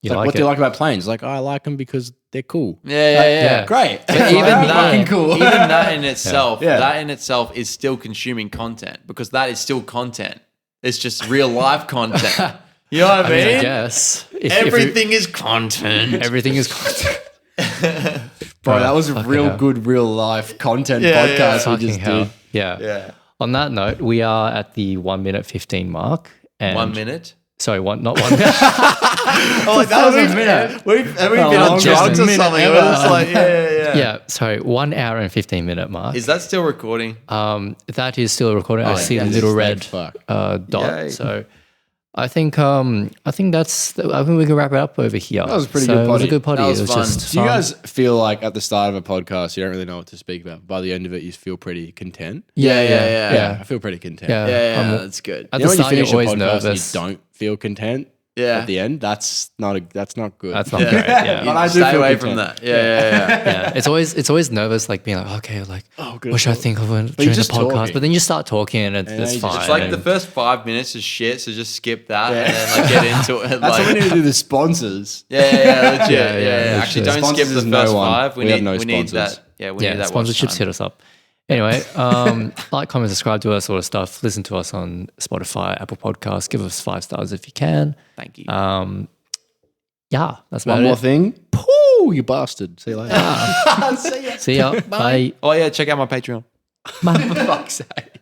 You like, like what do you it. like about planes? Like, oh, I like them because they're cool. Yeah. Great. But even that, fucking cool. even that in itself, Yeah. that in itself is still consuming content, because that is still content. It's just real life content. You know what I mean? I guess Everything is content. everything is content. Bro, that was a fucking real hell. good real life content Yeah, podcast yeah. we Fucking just hell. did. Yeah. Yeah. On that note, we are at the 1 minute 15 mark. And 1 minute. Sorry, not 1 minute. Oh, like that was a minute. Have we been on longest drugs or minute something? ever. It's like, yeah. Yeah, sorry, 1 hour and 15 minute mark. Is that still recording? That is still recording. I see the yes. little Thank red fuck. dot. Yay. So I think we can wrap it up over here. That was a pretty good It was a potty. good potty. That was It was fun. just Do you fun. guys feel like at the start of a podcast, you don't really know what to speak about? By the end of it, you feel pretty content? Yeah. I feel pretty content. Yeah. Yeah, that's good. At You know the when you start, you're finish a always podcast nervous. and you don't feel content Yeah. at the end? That's not good. That's not Yeah. great. Yeah. But I do Stay feel away content. from that. Yeah. Yeah, it's always nervous, like being like, okay, like good what should I think of during the just podcast? talking. But then you start talking and Yeah, it's you fine. just- It's like and- the first 5 minutes is shit, so just skip that and then like get into it. That's like, what we need to do, the sponsors. Yeah, legit. Yeah, Yeah. Actually, literally. don't skip the Sponsors is no first one. 5. We have no We need sponsors. that. Yeah, we need that. watch sponsorships time. hit us up. Anyway, like, comment, subscribe to us, sort of stuff. Listen to us on Spotify, Apple Podcasts. Give us 5 stars if you can. Thank you. Yeah, that's about One more it. thing. Pooh, you bastard. See you later. See ya. Bye. Oh yeah, check out my Patreon. Bye. Fuck's sake.